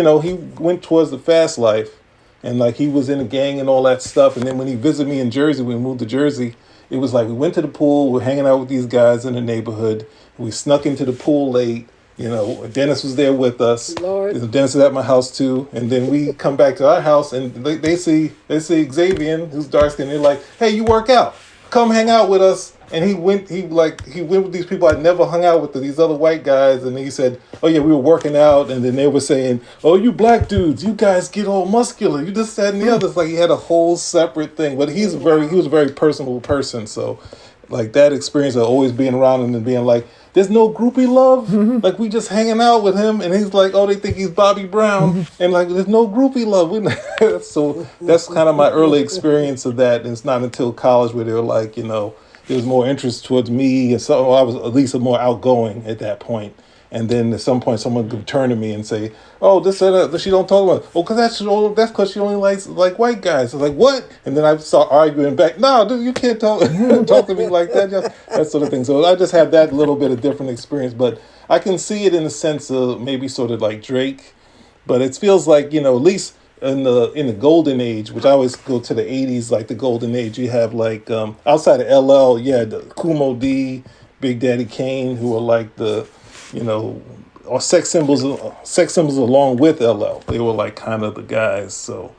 went towards the fast life, and like he was in a gang and all that stuff. And then when he visited me in Jersey, when we moved to Jersey, it was like we went to the pool, we're hanging out with these guys in the neighborhood. We snuck into the pool late. Dennis was there with us. Lord. Dennis is at my house too, and then we come back to our house, and they see Xavier, who's dark skinned. They're like, "Hey, you work out? Come hang out with us." And he went with these people I'd never hung out with, these other white guys, and he said, "Oh yeah, we were working out," and then they were saying, "Oh, you black dudes, you guys get all muscular, you this, that, and the other." It's like he had a whole separate thing, but he was a very personable person, so like that experience of always being around him and being like, there's no groupie love. Mm-hmm. Like we just hanging out with him, and he's like, oh, they think he's Bobby Brown, mm-hmm. and like there's no groupie love. So that's kind of my early experience of that. And it's not until college where they were like, there was more interest towards me, and so I was at least more outgoing at that point. And then at some point, someone could turn to me and say, "Oh, this she don't talk about." Oh, because that's because she only likes like white guys. I was like, "What?" And then I start arguing back. No, dude, you can't talk to me like that. That sort of thing. So I just had that little bit of different experience, but I can see it in the sense of maybe sort of like Drake, but it feels like at least in the golden age, which I always go to the '80s, like the golden age. You have like outside of LL, yeah, the Kumo D, Big Daddy Kane, who are like the, you know, or sex symbols along with LL. They were like kind of the guys. So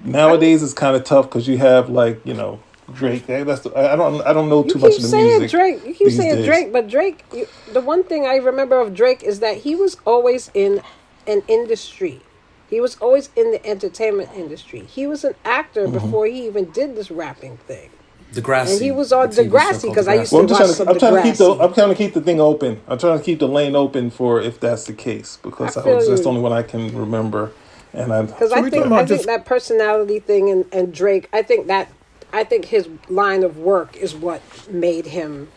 nowadays it's kind of tough because you have like, you know, Drake. I don't know You too much keep of the saying music Drake. You keep these saying days. Drake, but Drake. The one thing I remember of Drake is that he was always in an industry. He was always in the entertainment industry. He was an actor before he even did this rapping thing. Degrassi. And he was on the TV show Degrassi called because I used Degrassi. Well, to watch some Degrassi. I'm trying to keep the thing open. I'm trying to keep the lane open for if that's the case because I feel that's the you. only one I can remember. And Because So we talking I about think just that personality thing and Drake, I think his line of work is what made him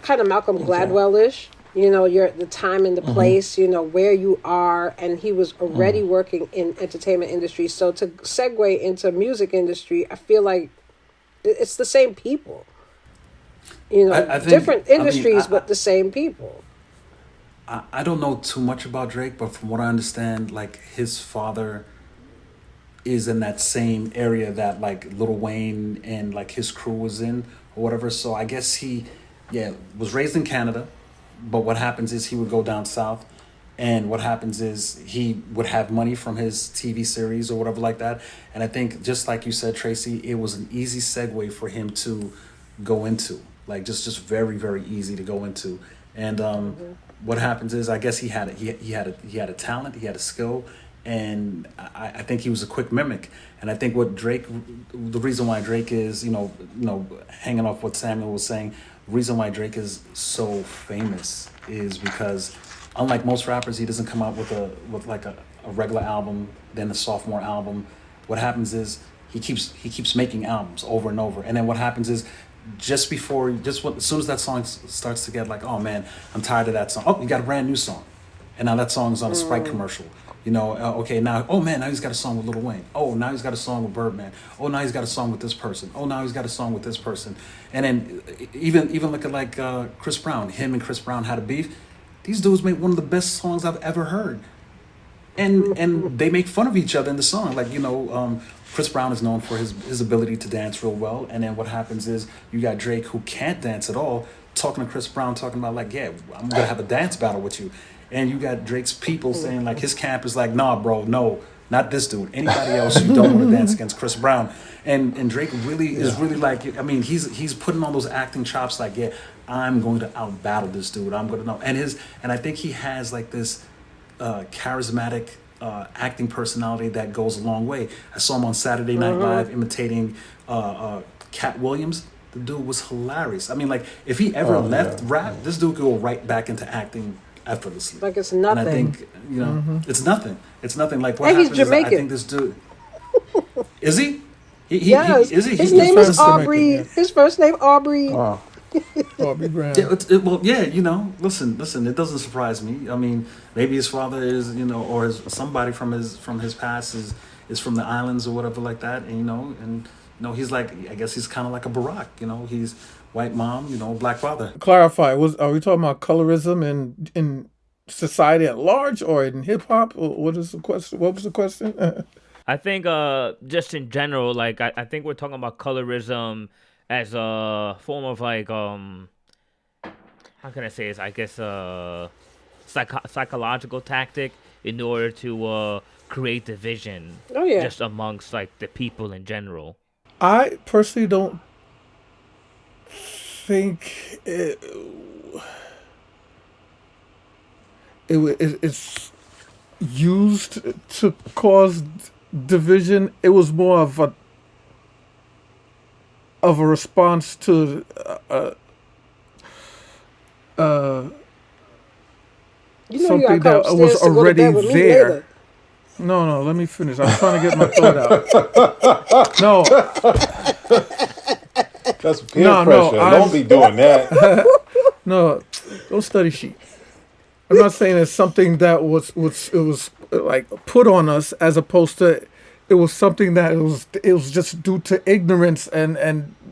kind of Malcolm Gladwell-ish. You know, you're at the time and the place, you know, where you are, and he was already working in entertainment industry. So to segue into music industry, I feel like it's the same people. You know, I think, different I mean, industries, but the same people. I don't know too much about Drake, but from what I understand, like his father is in that same area that like Lil Wayne and like his crew was in or whatever. So I guess he, yeah, was raised in Canada, but what happens is he would go down south, and what happens is he would have money from his TV series or whatever like that. And I think just like you said, Tracy, it was an easy segue for him to go into, like just very very easy to go into. And what happens is I guess he had a talent, he had a skill, and I think he was a quick mimic. And I think the reason why Drake is, hanging off what Samuel was saying, the reason why Drake is so famous is because, unlike most rappers, he doesn't come out with a regular album, then a sophomore album. What happens is he keeps making albums over and over, and then what happens is as soon as that song starts to get like, oh man, I'm tired of that song. Oh, you got a brand new song, and now that song's on a Sprite commercial. Okay, now, oh man, now he's got a song with Lil Wayne. Oh, now he's got a song with Birdman. Oh, now he's got a song with this person. Oh, now he's got a song with this person. And then even look at like Chris Brown. Him and Chris Brown had a beef. These dudes made one of the best songs I've ever heard. And they make fun of each other in the song. Like, Chris Brown is known for his ability to dance real well. And then what happens is you got Drake, who can't dance at all, talking to Chris Brown, talking about like, yeah, I'm going to have a dance battle with you. And you got Drake's people saying like his camp is like, nah, bro, no, not this dude. Anybody else, you don't want to dance against Chris Brown. And Drake really is really like, I mean, he's putting on those acting chops like, yeah, I'm going to out battle this dude. I'm going to know. And I think he has like this charismatic acting personality that goes a long way. I saw him on Saturday Night Live imitating Cat Williams. The dude was hilarious. I mean, like if he ever left rap, this dude could go right back into acting effortlessly. Like it's nothing. And I think it's nothing. It's nothing. Like what And he's happens is Jamaican. I think this dude is he. Yes. Is he? His He- name is first Jamaican, Aubrey. yeah. His first name Aubrey. Wow. Aubrey Graham. Listen, it doesn't surprise me. I mean, maybe his father is, or somebody from his past is from the islands or whatever like that, and he's like, I guess he's kind of like a Barack, he's white mom, black father. Clarify, are we talking about colorism in society at large or in hip hop? What is the question? What was the question? I think just in general, like I think we're talking about colorism as a form of like how can I say this? I guess psychological tactic in order to create division Oh yeah. just amongst like the people in general. I personally don't think it's used to cause division. It was more of a response to You know you something gotta come that was upstairs to go to already bed with me there. later. No, let me finish. I'm trying to get my thought out. No, That's peer No, pressure. I- Don't be doing that. no, don't study sheet. I'm not saying it's something that was like put on us, as opposed to it was something that it was just due to ignorance and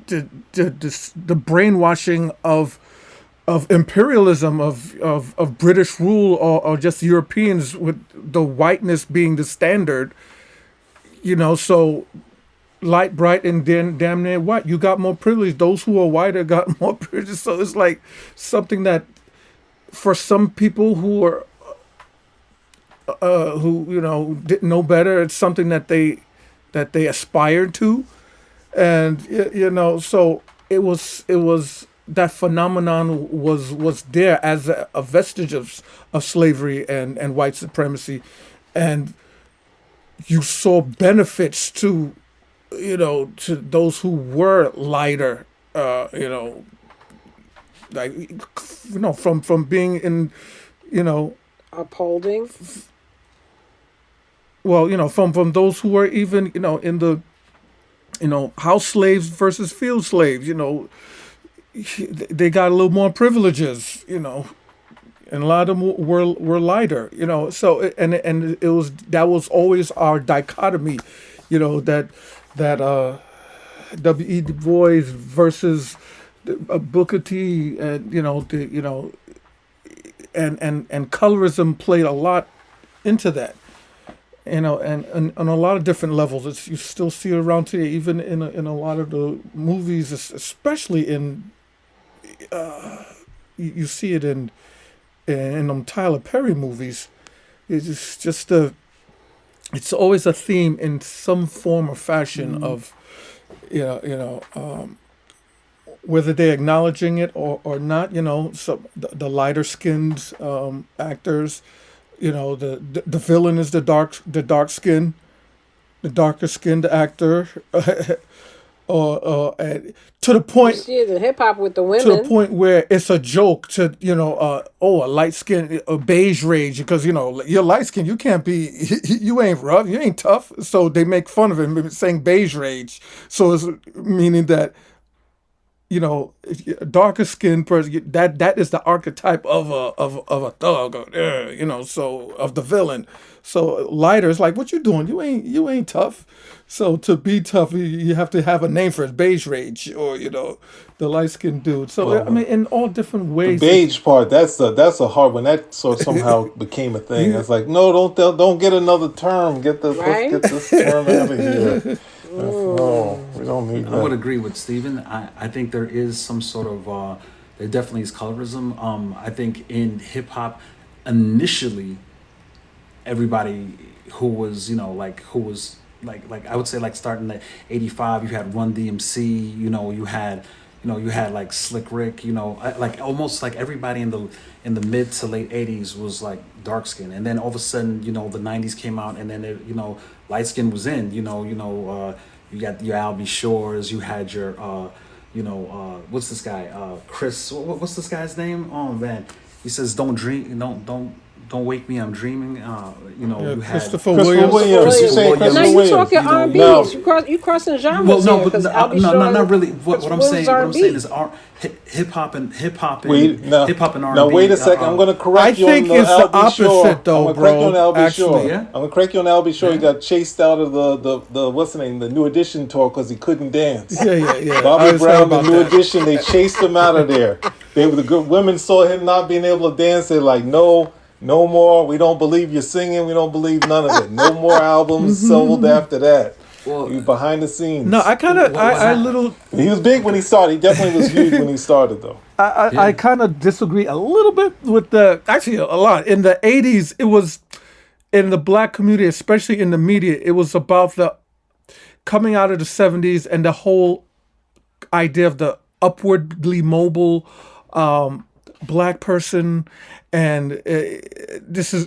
the brainwashing of imperialism of British rule or just Europeans, with the whiteness being the standard. So light, bright, and then damn near white. You got more privilege. Those who are whiter got more privilege. So it's like something that for some people who are who didn't know better, it's something that they aspired to, and so it was that phenomenon was there as a vestige of slavery and white supremacy, and you saw benefits to those who were lighter, like from being in, Upholding. from those who were even in the house slaves versus field slaves. They got a little more privileges. And a lot of them were lighter. So and it was that was always our dichotomy, that W.E. Du Bois versus Booker T, and and colorism played a lot into that, and on a lot of different levels. You still see it around today, even in a lot of the movies, especially in you see it in them Tyler Perry movies. It's just it's always a theme in some form or fashion of whether they're acknowledging it or not. So the lighter skinned actors, the villain is the darker skinned actor, or to the You point see it in hip hop with the to the women. point where it's a joke to a light skin, a beige rage, because you're light skin, you can't be you ain't rough, you ain't tough, so they make fun of him saying beige rage. So it's meaning that if you're a darker skinned person, that is the archetype of a thug, or, so of the villain. So lighter is like, what you doing? You ain't tough. So to be tough, you have to have a name for it, beige rage, or the light skinned dude. So I mean, in all different The ways. beige part, that's a hard one. That sort of somehow became a thing. It's like, no, don't get another term. Let's Right? get this term out of here. No, we don't need I would that. agree with Stephen. I think there is some sort of there definitely is colorism. I think in hip hop, initially, everybody who was like I would say, like, starting at '85, you had Run DMC. You had like Slick Rick. Like almost like everybody in the mid to late '80s was like dark skin, and then all of a sudden, the '90s came out, and then light skin was in. You got your Albie Shores. You had your what's this guy? Chris. What's this guy's name? Oh man, he says, "Don't dream. Don't wake me. I'm dreaming." You had Christopher Christopher Williams. Williams. You saying Williams. Christopher Now you Williams? talking R&B. No. You crossing genres Well, no, here, but because Albie no, Shore. not really. What I'm saying, R&B. is hip hop and Wait, now, hip hop and R&B. now wait a second. I'm going to correct I you think on the it's the Albie Shore. opposite, though, I'm going to correct you on bro, Albie actually. Shore. Yeah? I'm going to correct you on Albie Shore. He Yeah. got chased out of the what's the name, the New Edition tour, because he couldn't dance. Yeah. I Bobby was Brown, the about New that. Edition, they chased him out of there. The good women saw him not being able to dance. They're like, no more. We don't believe you're singing. We don't believe none of it. No more albums sold after that. Well, He was behind the scenes. No, I kind of, What was I that? little, He was big when he started. He definitely was huge when he started, though. I kind of disagree a little bit with actually a lot. In the 80s, it was, in the black community, especially in the media, it was about the coming out of the 70s and the whole idea of the upwardly mobile black person. And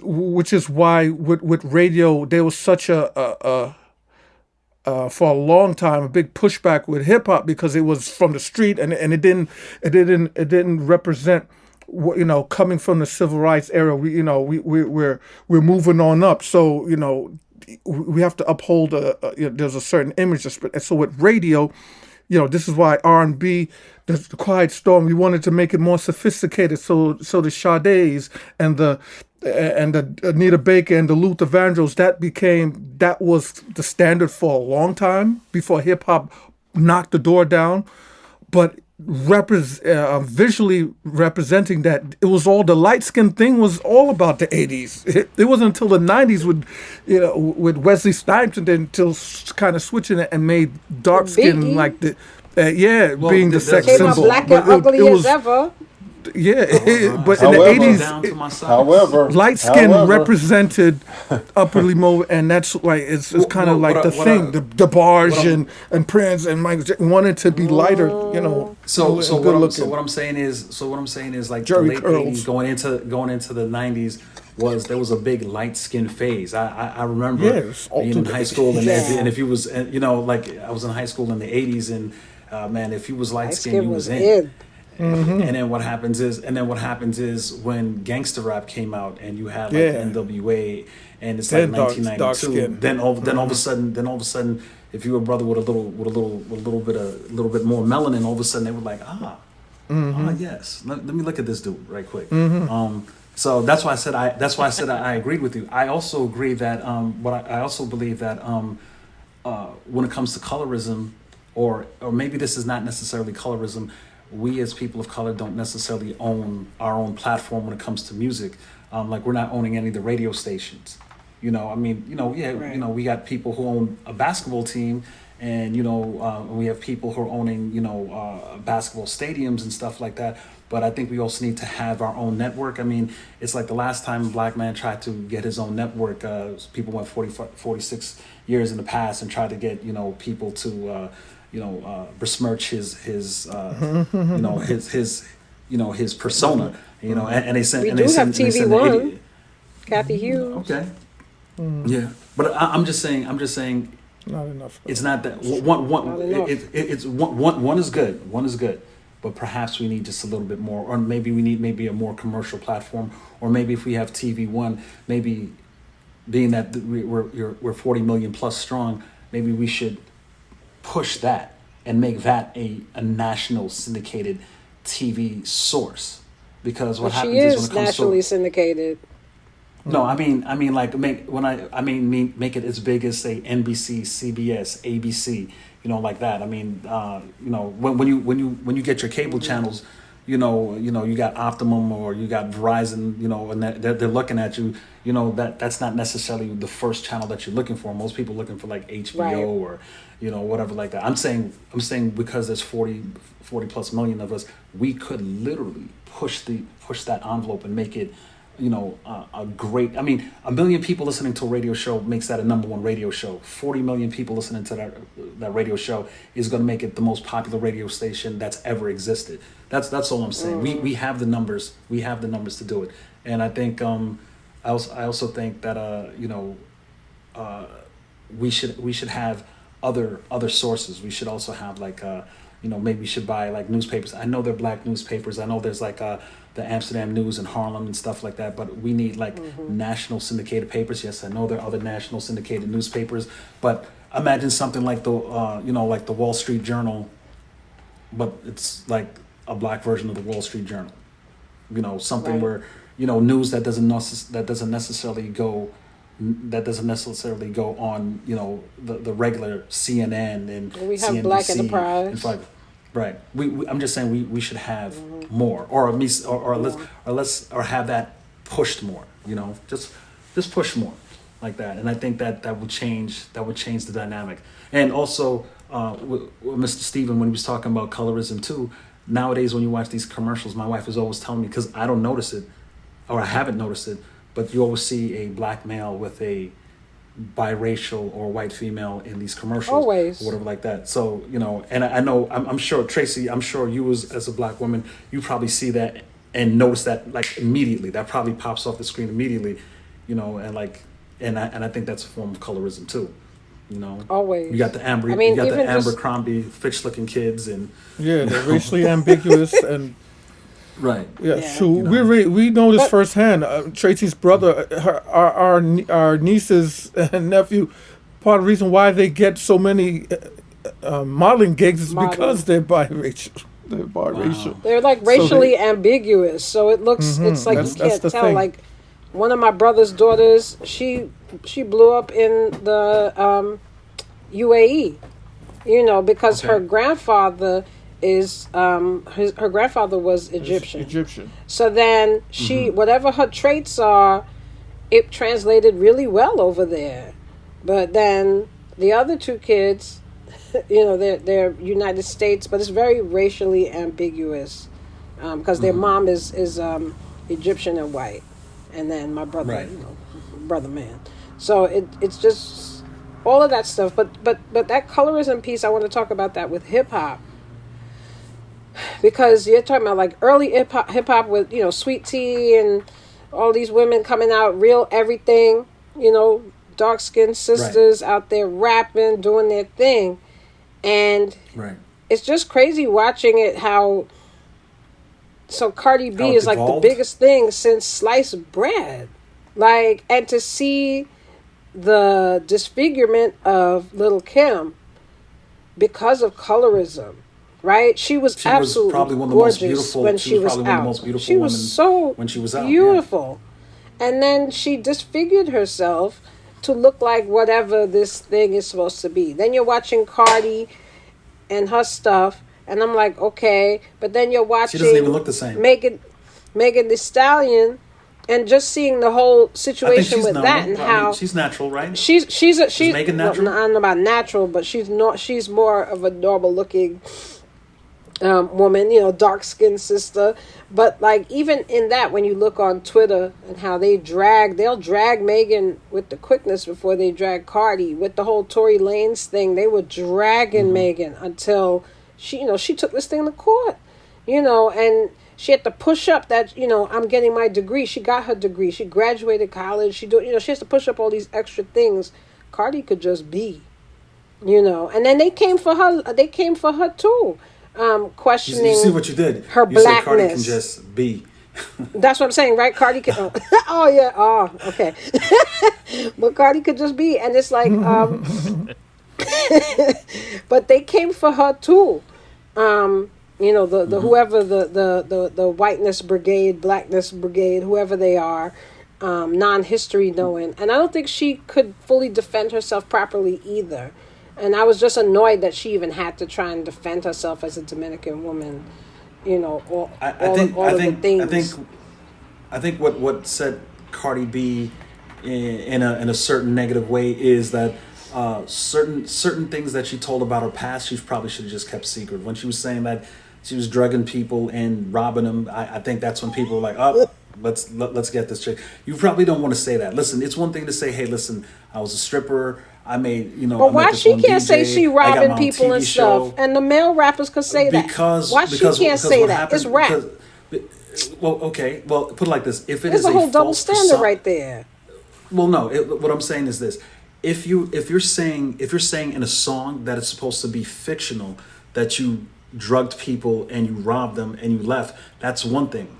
which is why with radio, there was such for a long time a big pushback with hip hop, because it was from the street, and it didn't represent coming from the civil rights era. We're moving on up, so we have to uphold there's a certain image. And so with radio, this is why R&B, the Quiet Storm, we wanted to make it more sophisticated. So the Sades and the Anita Baker and the Luther Vandross, that was the standard for a long time before hip hop knocked the door down. But visually representing that. It was all the light skin thing was all about the 80s. It wasn't until the 90s with with Wesley Snipes and then until kind of switching it and made dark skin Biggie. like the being the there's- sex Came out symbol. black But and ugly it as was ever. but in the However- 80s down to my side. However, light skin however, represented upperly mobile, and that's like it's kind of like what the I- thing. The Barge what I- and Prince and Michael Jackson wanted to be lighter, So and so good what, I'm, so looking. what I'm saying is like Jerry the late curls. 80s going into the 90s there was a big light skin phase. I remember Yes, being in high school and, Yeah. and if you was like I was in high school in the 80s and man, if you was light Light skin skin you was was in. in. And then what happens is when gangster rap came out and you had like Yeah. NWA and it's Then like dark 1992. skin. Then all of a sudden, if you were a brother with a little bit more melanin, all of a sudden they were like, yes, let me look at this dude right quick. So that's why I said I agreed with you. I also agree that I also believe that when it comes to colorism, or maybe this is not necessarily colorism, we as people of color don't necessarily own our own platform when it comes to music. Like we're not owning any of the radio stations. I mean, Right. we got people who own a basketball team, and we have people who are owning basketball stadiums and stuff like that. But I think we also need to have our own network. I mean, it's like the last time a black man tried to get his own network, people went 46 years in the past and tried to get people to besmirch his his persona, and they sent We and do they have sent, they TV sent the One. idiot. Kathy Hughes. Okay. Yeah, but I'm just saying Not enough. it's not that one Not enough. it's one is good, but perhaps we need just a little bit more, or maybe we need maybe a more commercial platform, or maybe if we have TV One, maybe being that we're 40 million plus strong, maybe we should push that and make that a national syndicated TV source, because what But happens she is when is it comes nationally to syndicated. no, I mean like make it as big as say NBC, CBS, ABC, like that. I mean, when you get your cable channels, you got Optimum or you got Verizon, and they're looking at you, that's not necessarily the first channel that you're looking for. Most people are looking for like HBO Right. or whatever like that. I'm saying because there's 40 plus million of us, we could literally push that envelope and make it a great. I mean, 1 million people listening to a radio show makes that a number one radio show. 40 million people listening to that radio show is going to make it the most popular radio station that's ever existed. That's all I'm saying. We have the numbers. We have the numbers to do it. And I think I also think that we should have other sources. We should also have like maybe we should buy like newspapers. I know they're black newspapers. I know there's like the Amsterdam News in Harlem and stuff like that. But we need like national syndicated papers. Yes, I know there are other national syndicated newspapers. But imagine something like the like the Wall Street Journal, but it's like a black version of the Wall Street Journal. Something Right. where news that doesn't necessarily go on the regular CNN and We have CNBC Black Enterprise. and like, right. I'm just saying we should have more, or at least or have that pushed more. Just push more like that, and I think that would change the dynamic. And also, with Mr. Steven, when he was talking about colorism too, nowadays when you watch these commercials, my wife is always telling me, because I don't notice it, or I haven't noticed it, but you always see a black male with a biracial or white female in these commercials, Always. or whatever like that. So and I know I'm sure Tracy, I'm sure you as a black woman, you probably see that and notice that like immediately. That probably pops off the screen immediately, and like and I think that's a form of colorism too. Always. You got the Amber, I mean, you got the even just- Abercrombie Fitch-looking kids, and Yeah, they're racially ambiguous and right. yeah. Yeah. So we know this But- firsthand. Tracy's brother, our nieces and nephew. Part of the reason why they get so many modeling gigs is Modeling. because they're biracial. They're biracial. They're like So racially ambiguous, so it looks it's like That's- you that's can't the tell. thing. Like one of my brother's daughters, she blew up in the UAE, because her Okay. grandfather is her grandfather was Egyptian. Egyptian. So then she, whatever her traits are, it translated really well over there. But then the other two kids, they're United States, but it's very racially ambiguous because their mom is Egyptian and white, and then my brother, Right. Brother man. So it's just all of that stuff. But that colorism piece, I want to talk about that with hip hop. Because you're talking about like early hip hop with Sweet Tea and all these women coming out, real everything, dark skinned sisters out there rapping, doing their thing, and it's just crazy watching it. How Cardi B is like the biggest thing since sliced bread, like, and to see the disfigurement of Lil' Kim because of colorism. Right, she was absolutely probably one of the gorgeous most beautiful. when she was out. She was so when she was out, beautiful, and then she disfigured herself to look like whatever this thing is supposed to be. Then you're watching Cardi and her stuff, and I'm like, okay, but then you're watching. She doesn't even look the same. Megan Thee Stallion, and just seeing the whole situation with normal. that and how she's natural, right? She's Megan natural. Well, I don't know about natural, but she's not. She's more of a normal looking woman, dark-skinned sister. But like even in that, when you look on Twitter and how they'll drag Megan with the quickness before they drag Cardi. With the whole Tory Lanez thing, they were dragging Megan until she took this thing to court, and she had to push up that, I'm getting my degree. She got her degree. She graduated college. She has to push up all these extra things. Cardi could just be, and then they came for her. They came for her too. Questioning you see what you did. Her you blackness. Said Cardi can just be. That's what I'm saying, right? Cardi can. Oh yeah. Oh, okay. But Cardi could just be, and it's like, but they came for her too. The whoever the whiteness brigade, blackness brigade, whoever they are, non-history knowing, and I don't think she could fully defend herself properly either. And I was just annoyed that she even had to try and defend herself as a Dominican woman, all the things. I think what set Cardi B in a certain negative way is that certain things that she told about her past, she probably should have just kept secret. When she was saying that she was drugging people and robbing them, I think that's when people were like, oh, let's get this chick. You probably don't want to say that. Listen, it's one thing to say, hey, listen, I was a stripper. I made, But why she can't say she robbing people and stuff, and the male rappers could say that? Why she can't say that? It's rap. Well, okay. Well, put it like this: if it is a whole double standard right there. Well, no. What I'm saying is this: if you're saying in a song that it's supposed to be fictional, that you drugged people and you robbed them and you left, that's one thing.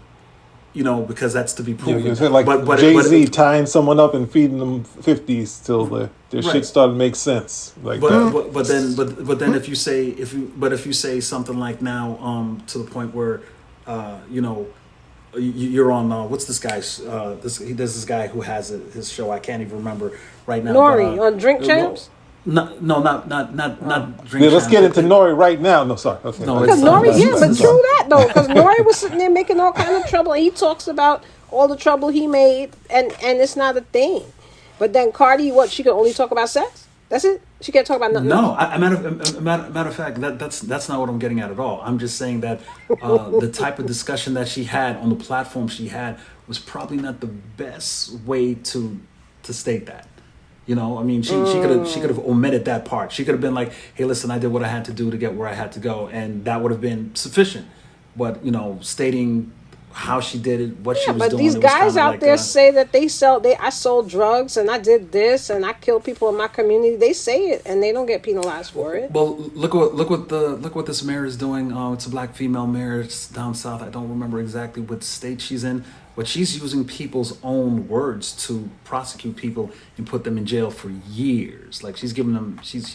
Because that's to be proven. You said like Jay-Z tying someone up and feeding them 50s till their shit started to make sense. Like but then if you say something like now to the point where you're on what's this guy's there's this guy who has his show, I can't even remember right now. Nori on Drink Champs. Not Drink. Yeah, let's get into Nori right now. No, sorry. Okay. No, because Nori, but true that though, because Nori was sitting there making all kind of trouble, and he talks about all the trouble he made, and it's not a thing. But then Cardi, she could only talk about sex? That's it? She can't talk about nothing No, else? matter of fact, that's not what I'm getting at all. I'm just saying that the type of discussion that she had on the platform she had was probably not the best way to state that. She could have omitted that part. She could have been like, hey, listen, I did what I had to do to get where I had to go, and that would have been sufficient. But stating how she did it, what she was doing. But these guys out there say that I sold drugs and I did this and I killed people in my community. They say it and they don't get penalized for it. Well, look what this mayor is doing. It's a black female mayor. It's down south. I don't remember exactly what state she's in. But she's using people's own words to prosecute people and put them in jail for years. Like she's giving them, she's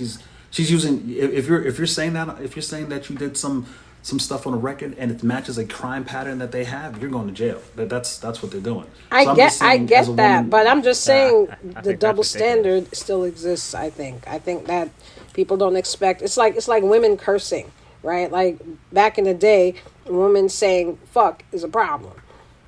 using. If you're saying that you did some stuff on a record and it matches a crime pattern that they have, you're going to jail. That's what they're doing. I get that, but I'm just saying the double standard still exists. I think that people don't expect. It's like women cursing. right? Like back in the day, a woman saying fuck is a problem,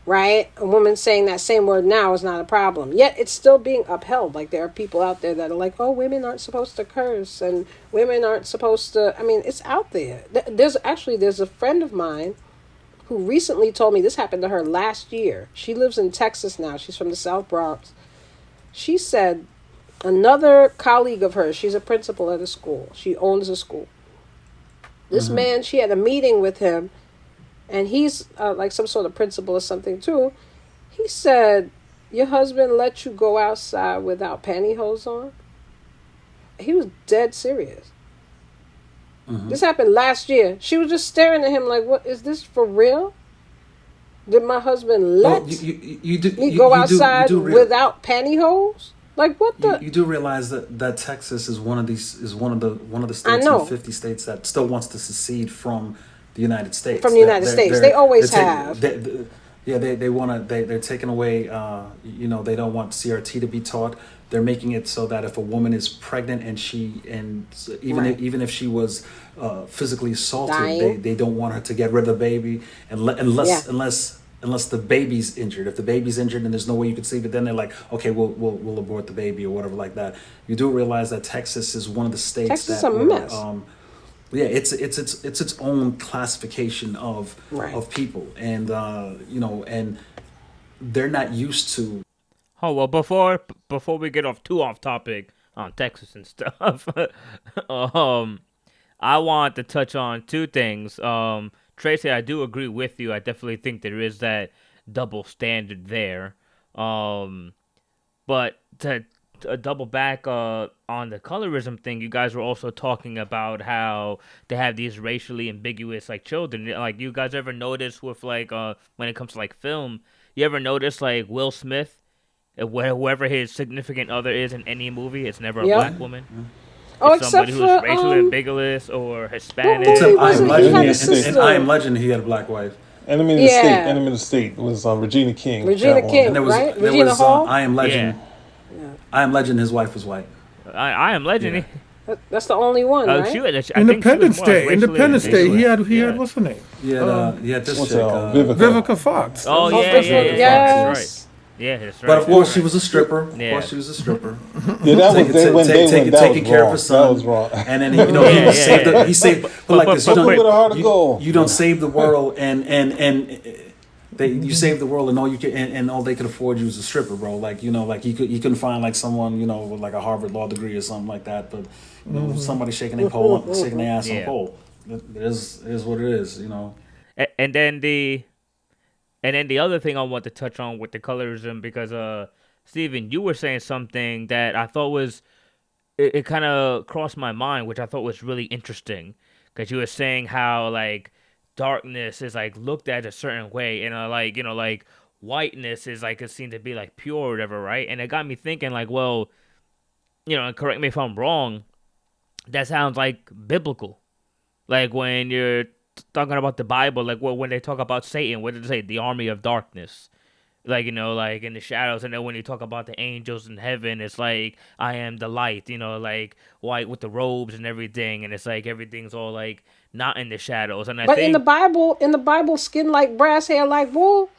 right? A woman saying that same word now is not a problem. Yet it's still being upheld. Like there are people out there that are like, oh, women aren't supposed to curse and women aren't supposed to. I mean, it's out there. There's a friend of mine who recently told me this happened to her last year. She lives in Texas now. She's from the South Bronx. She said another colleague of hers, she's a principal at a school. She owns a school. This man, she had a meeting with him, and he's like some sort of principal or something too. He said, your husband let you go outside without pantyhose on? He was dead serious. This happened last year. She was just staring at him like, what, is this for real? Did my husband let me go outside without pantyhose? Like what the? You do realize that Texas is one of the states in 50 states that still wants to secede from the United States. From the United States, they always have. They want to. They're taking away. They don't want CRT to be taught. They're making it so that if a woman is pregnant even if she was physically assaulted, they don't want her to get rid of the baby unless the baby's injured. If the baby's injured and there's no way you can save it, then they're like, okay, we'll abort the baby or whatever like that. You do realize that Texas is one of the states Texas is a mess. It's its own classification of people, and and they're not used to. Oh well, before we get off topic on Texas and stuff, I want to touch on two things. Tracy, I do agree with you. I definitely think there is that double standard there. But to double back on the colorism thing, you guys were also talking about how they have these racially ambiguous like children. Like, you guys ever notice with like when it comes to like film, you ever notice like Will Smith? Whoever his significant other is in any movie, it's never a black woman. Oh, it's somebody who's racially ambiguous or Hispanic. Except I Am Legend, he had a black wife. Enemy of the State was Regina King. Regina King, right? Regina Hall. I Am Legend. Yeah. I Am Legend, his wife was white. I Am Legend. Yeah. That's the only one, right? Independence Day. He had what's her name? Yeah, this chick, Vivica Fox. Oh yeah, yes. Right. Yeah, that's right. But of course, she was a stripper. Yeah, that was taking care of her son. That was wrong. And then he saved. But like this, you don't save the world, and you save the world, and all you can, and all they could afford you is a stripper, bro. Like like you couldn't find like someone with like a Harvard law degree or something like that, but somebody shaking their ass on a pole. It is what it is, And then the other thing I want to touch on with the colorism, because Steven, you were saying something that I thought was, it kind of crossed my mind, which I thought was really interesting, because you were saying how like darkness is like looked at a certain way, and like whiteness is like it's seen to be like pure or whatever, right? And it got me thinking like, well, and correct me if I'm wrong, that sounds like biblical, like when you're talking about the Bible, like when they talk about Satan, what did they say? The army of darkness, like like in the shadows. And then when you talk about the angels in heaven, it's like I am the light, like white with the robes and everything, and it's like everything's all like not in the shadows. And in the Bible, skin like brass, hair like wool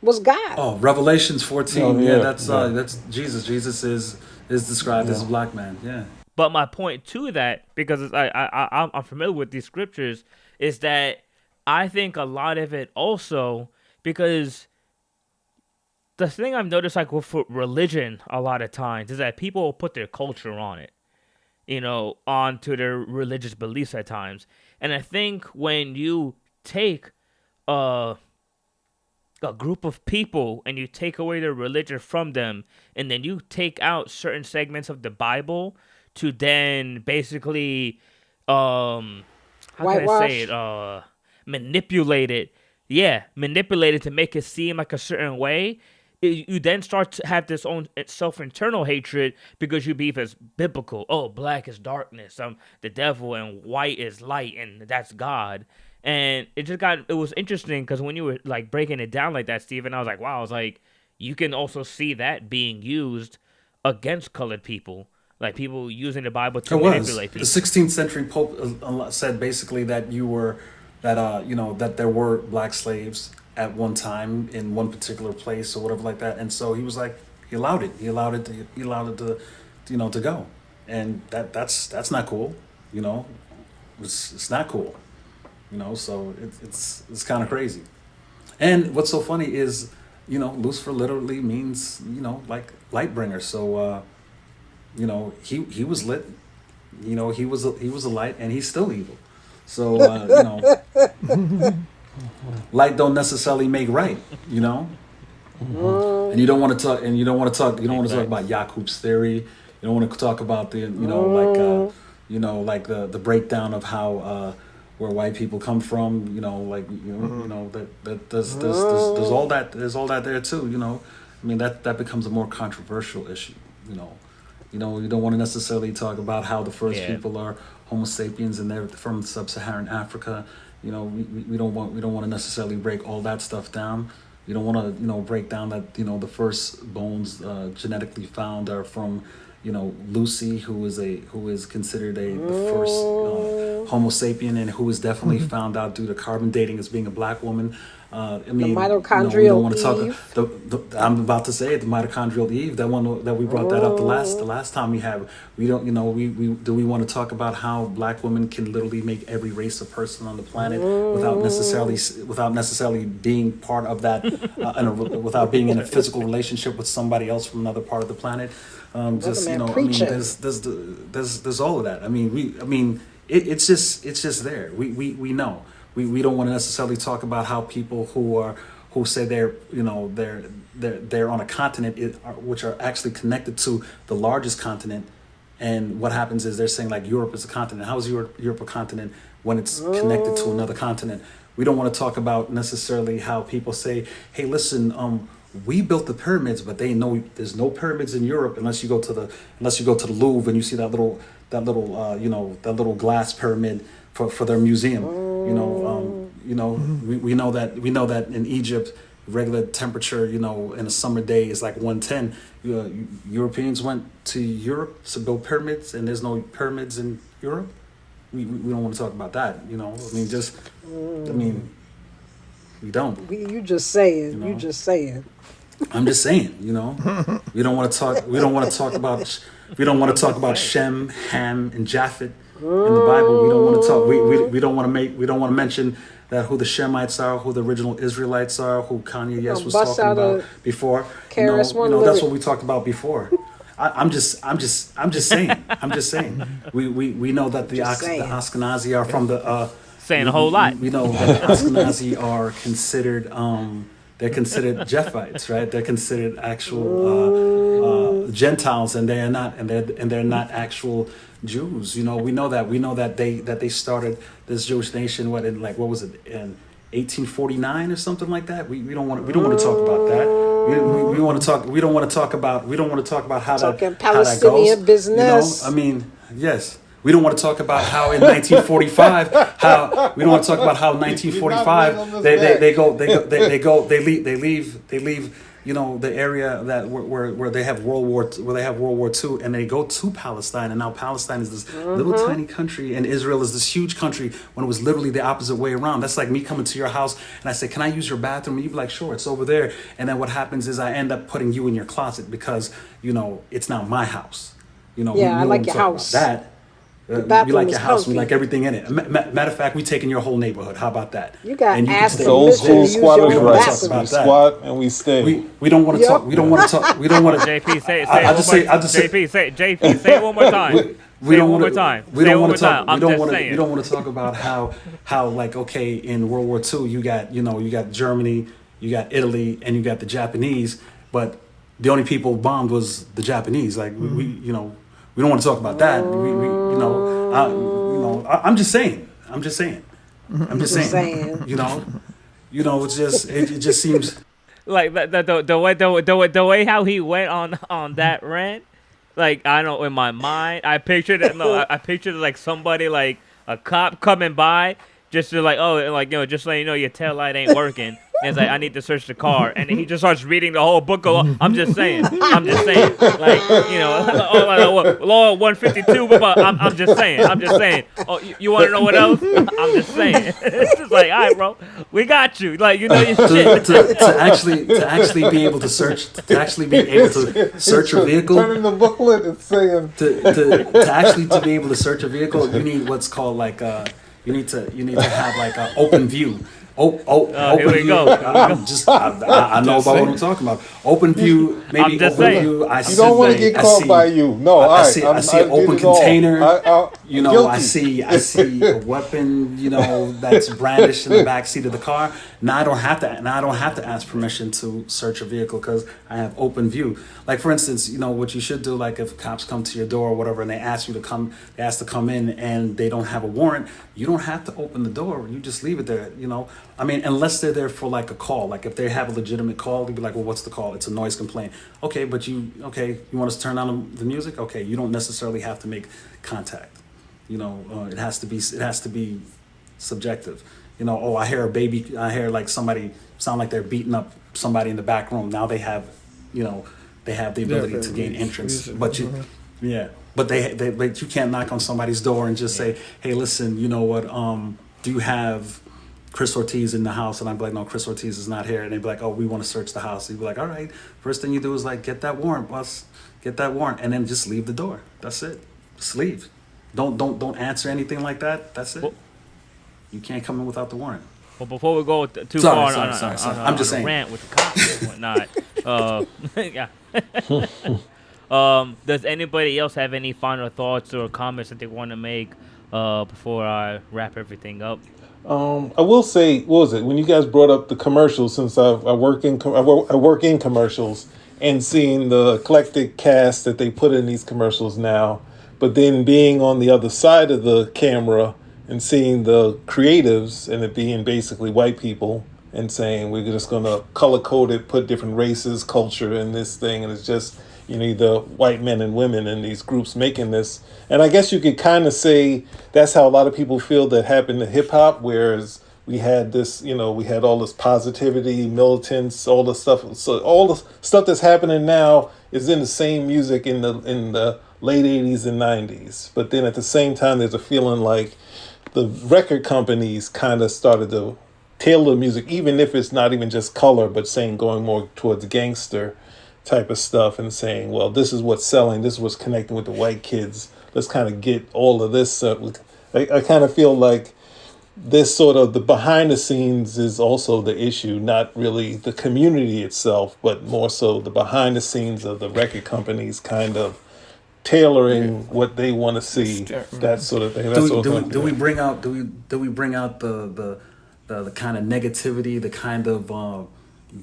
was God. Oh, Revelations 14. That's Jesus. Jesus is described as a black man. Yeah. But my point to that, because I'm familiar with these scriptures, is that I think a lot of it also, because the thing I've noticed like with religion a lot of times is that people will put their culture on it, onto their religious beliefs at times. And I think when you take a group of people and you take away their religion from them, and then you take out certain segments of the Bible to then basically how can I say it? Manipulate it. Yeah, manipulate it to make it seem like a certain way. You then start to have this own self-internal hatred because you believe it's biblical. Oh, black is darkness. The devil, and white is light, and that's God. And it was interesting because when you were like breaking it down like that, Stephen, I was like, wow. I was like, you can also see that being used against colored people. like people using the Bible to It was manipulate the people. 16th century Pope said basically that that there were black slaves at one time in one particular place or whatever like that, and so he was like he allowed it to to go, and that's not cool, you know, it's not cool, so it's kind of crazy. And what's so funny is, Lucifer literally means, like light bringer. So, he was lit. He was a light, and he's still evil. So, light don't necessarily make right. And you don't want to talk. And you don't want to talk. You don't want to talk about Jakob's theory. You don't want to talk about the, like the breakdown of how. Where white people come from, that there's all that there too, I mean that becomes a more controversial issue, you don't want to necessarily talk about how the first people are Homo sapiens and they're from sub-Saharan Africa, we don't want to necessarily break all that stuff down. You don't want to break down that the first bones genetically found are from Lucy, who is considered the first Homo sapien, and who is definitely found out due to carbon dating as being a black woman. I mean, the mitochondrial want to Eve. talk. I'm about to say it, the mitochondrial Eve. That one that we brought that up the last time we have. We don't, we want to talk about how black women can literally make every race of person on the planet without necessarily being part of that, without being in a physical relationship with somebody else from another part of the planet. There's all of that. I mean, it's just there. We know. We don't want to necessarily talk about how people who say they're on a continent which are actually connected to the largest continent, and what happens is they're saying like Europe is a continent. How is Europe a continent when it's connected to another continent? We don't want to talk about necessarily how people say, hey, listen, we built the pyramids, but there's no pyramids in Europe unless you go to the Louvre and you see that little glass pyramid for their museum. We know that in Egypt, regular temperature, in a summer day is like 110. Europeans went to Europe to build pyramids, and there's no pyramids in Europe. We don't want to talk about that. We don't. You just saying. You just saying. I'm just saying. We don't want to talk. We don't want to talk about. We don't want to talk about Shem, Ham, and Japhet in the Bible. We don't want to talk. We don't want to make. We don't want to mention that who the Shemites are, who the original Israelites are, who Kanye was talking about before. That's what we talked about before. I'm just saying. I'm just saying. We know that the Ashkenazi are from the. Saying a whole lot. We know that the Ashkenazi are considered. They're considered Japhites, right? They're considered actual Gentiles, and they're not, and they're not actual Jews. We know that. We know that they started this Jewish nation. What was it in 1849 or something like that? We don't want to talk about that. We want to talk. We don't want to talk about how that goes. Business. I mean, yes. We don't want to talk about how in 1945 they leave the area that where they have World War II, and they go to Palestine, and now Palestine is this little tiny country and Israel is this huge country, when it was literally the opposite way around. That's like me coming to your house and I say, can I use your bathroom? And you'd be like, sure, it's over there. And then what happens is I end up putting you in your closet because it's not my house. I like your house. That. We like your house. We like everything in it. Matter of fact, we taking your whole neighborhood. How about that? You got asked the old school squatters' rights. We squat and we stay. We don't want to talk. We don't want to talk. We don't want to. JP, say it one more time. JP, say it one more time. We don't want to. We don't want to talk. We don't want to talk about how like, okay, in World War II you got Germany, you got Italy, and you got the Japanese, but the only people bombed was the Japanese. Like we don't want to talk about that. I'm just saying. It's just it just seems like the way how he went on that rant. Like, I don't know, in my mind, I pictured it. No, I pictured like somebody, like a cop coming by, just to like, oh, like, just letting you know your tail light ain't working. And it's like, I need to search the car, and then he just starts reading the whole book. I'm just saying, like, law 152. But I'm just saying. Oh, you want to know what else? I'm just saying. It's just like, all right, bro, we got you. Like, you know your shit. To actually be able to search a vehicle. Turning the booklet, it's saying To be able to search a vehicle, you need what's called like you need to have like an open view. Open here we view. go. I know about what I'm talking about. Open view, maybe I'm just open saying. view. you don't want to get caught by you. No, I see an open container. Guilty. I see a weapon, that's brandished in the back seat of the car. Now I don't have to ask permission to search a vehicle because I have open view. Like for instance, what you should do, like if cops come to your door or whatever and they ask to come in and they don't have a warrant, you don't have to open the door. You just leave it there, I mean, unless they're there for like a call, like if they have a legitimate call, they'd be like, well, what's the call? It's a noise complaint. Okay, but you want us to turn on the music? Okay, you don't necessarily have to make contact. It has to be subjective. I hear like somebody sound like they're beating up somebody in the back room. Now they have, they have the ability to gain entrance. But but but you can't knock on somebody's door and just say, hey, listen, you know what? Do you have Chris Ortiz in the house? And I'd be like, no, Chris Ortiz is not here. And they'd be like, oh, we want to search the house. You'd be like, all right, first thing you do is like, get that warrant, boss. Get that warrant. And then just leave the door. That's it. Just leave. Don't answer anything like that. That's it. You can't come in without the warrant. Well, before we go too far on I'm just saying. Rant with the cops and whatnot, yeah. Does anybody else have any final thoughts or comments that they want to make before I wrap everything up? I will say, what was it when you guys brought up the commercials? Since I work in commercials and seeing the eclectic cast that they put in these commercials now, but then being on the other side of the camera and seeing the creatives and it being basically white people and saying we're just going to color code it, put different races, culture in this thing, and it's just the white men and women in these groups making this. And I guess you could kind of say that's how a lot of people feel that happened to hip hop, whereas we had this, we had all this positivity, militants, all the stuff. So all the stuff that's happening now is in the same music in the late 80s and 90s. But then at the same time, there's a feeling like the record companies kind of started to tailor music, even if it's not even just color, but saying going more towards gangster type of stuff and saying, well, this is what's selling, this is what's connecting with the white kids. Let's kind of get all of this. I kind of feel like this sort of the behind the scenes is also the issue, not really the community itself, but more so the behind the scenes of the record companies kind of tailoring what they want to see, that sort of thing. Do we bring out the kind of negativity, the kind of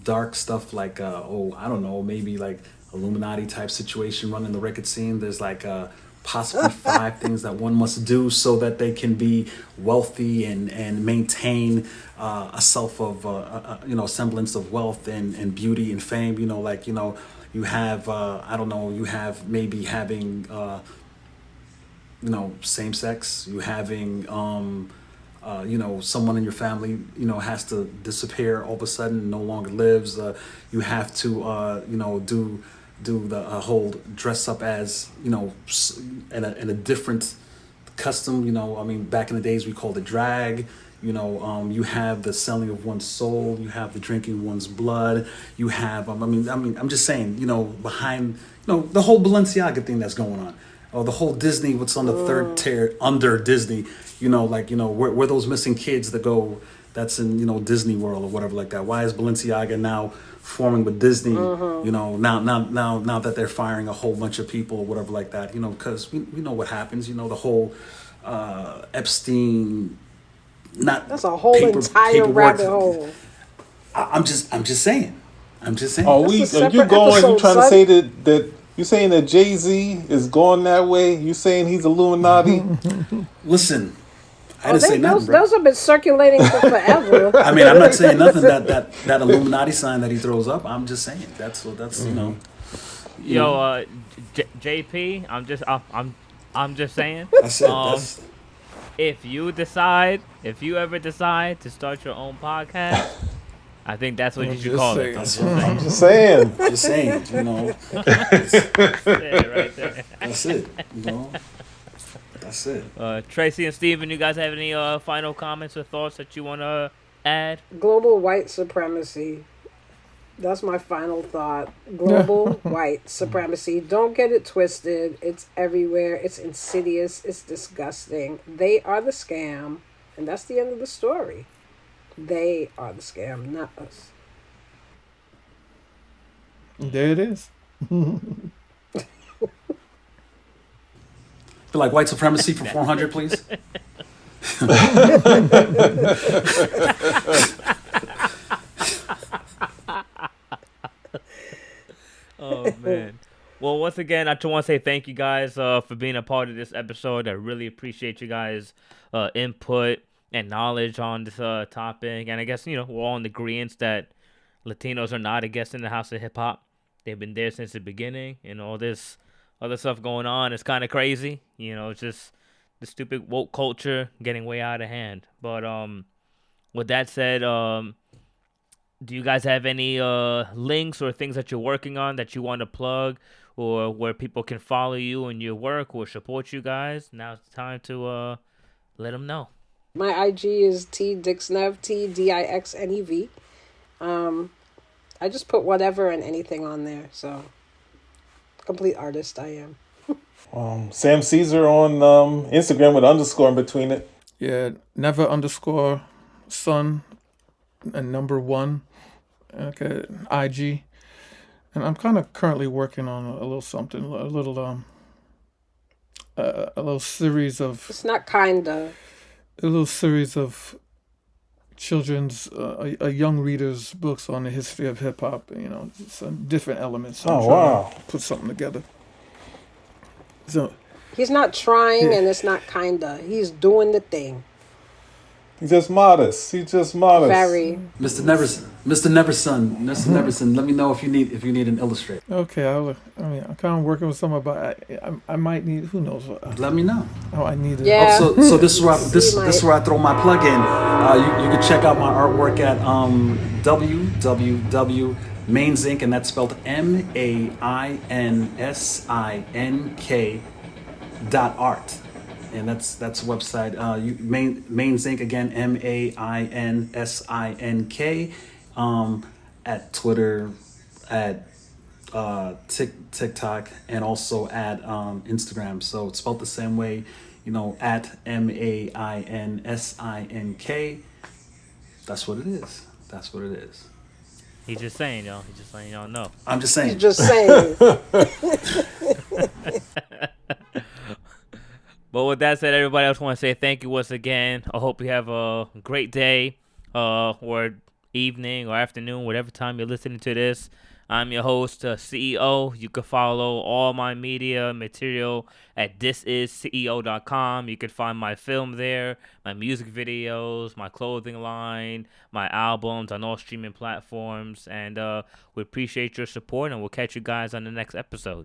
dark stuff like I don't know, maybe like Illuminati type situation running the record scene? There's like possibly 5 things that one must do so that they can be wealthy and maintain a self of semblance of wealth and beauty and fame. You have I don't know, you have maybe having same sex, you having someone in your family has to disappear all of a sudden, no longer lives. You have to do the whole dress up as in a different custom. Back in the days we called it drag. You have the selling of one's soul, you have the drinking one's blood, you have I'm just saying, behind the whole Balenciaga thing that's going on, or the whole Disney, what's on the third tier under Disney, where those missing kids that go, that's in Disney World or whatever like that. Why is Balenciaga now forming with Disney? Now that they're firing a whole bunch of people or whatever like that, because we know what happens. The whole Epstein. That's a whole entire rabbit hole. I'm just saying. Are you trying to say that you saying that Jay-Z is going that way? You saying he's Illuminati? Listen, I didn't say nothing. Those have been circulating for forever. I'm not saying nothing that Illuminati sign that he throws up. I'm just saying that's Yo, JP, I'm just saying. I said if you ever decide to start your own podcast, I think that's what I'm you should just call saying. it. That's I'm right. I'm just saying. Just saying, you know. saying right there. That's it. You know. That's it. Tracy and Steven, you guys have any final comments or thoughts that you want to add? Global white supremacy. That's my final thought. Global white supremacy. Don't get it twisted. It's everywhere. It's insidious. It's disgusting. They are the scam. And that's the end of the story. They are the scam, not us. There it is. Feel like white supremacy for 400, please. Oh man. Well, once again, I just want to say thank you guys for being a part of this episode. I really appreciate you guys' input and knowledge on this topic. And I guess, we're all in agreement that Latinos are not a guest in the house of hip hop. They've been there since the beginning, and all this other stuff going on. It's kind of crazy. It's just the stupid woke culture getting way out of hand. But with that said, do you guys have any links or things that you're working on that you want to plug, or where people can follow you and your work or support you guys? Now it's time to let them know. My IG is TDixnev, TDixnev. I just put whatever and anything on there. So, complete artist I am. Sam Caesar on Instagram with underscore in between it. Yeah, never underscore son and number 1. Okay, IG. And I'm kind of currently working on a little something, a little series of It's not kinda. a little series of children's, a young readers' books on the history of hip hop. Some different elements. So I'm Oh, trying wow. to put something together. So He's not trying Yeah. and it's not kinda. He's doing the thing. He's just modest. Very. Mr. Neverson, let me know if you need an illustrator. okay, I'm kind of working with someone, but I might need. Who knows? Let me know. I need it. Yeah. So this is where this might. is where I throw my plug in. You can check out my artwork at www.mainsink, and that's spelled MAINSINK .art, and that's a website. Mainsink again, MAINSINK. At Twitter, at TikTok, and also at Instagram. So it's spelled the same way, at MAINSINK. That's what it is. He's just saying, y'all. He's just letting y'all know. I'm just saying. He's just saying. But with that said, everybody else want to say thank you once again. I hope you have a great day, or evening or afternoon, whatever time you're listening to this. I'm your host, CEO. You can follow all my media material at thisisceo.com. You can find my film there, my music videos, my clothing line, my albums on all streaming platforms. And we appreciate your support, and we'll catch you guys on the next episode.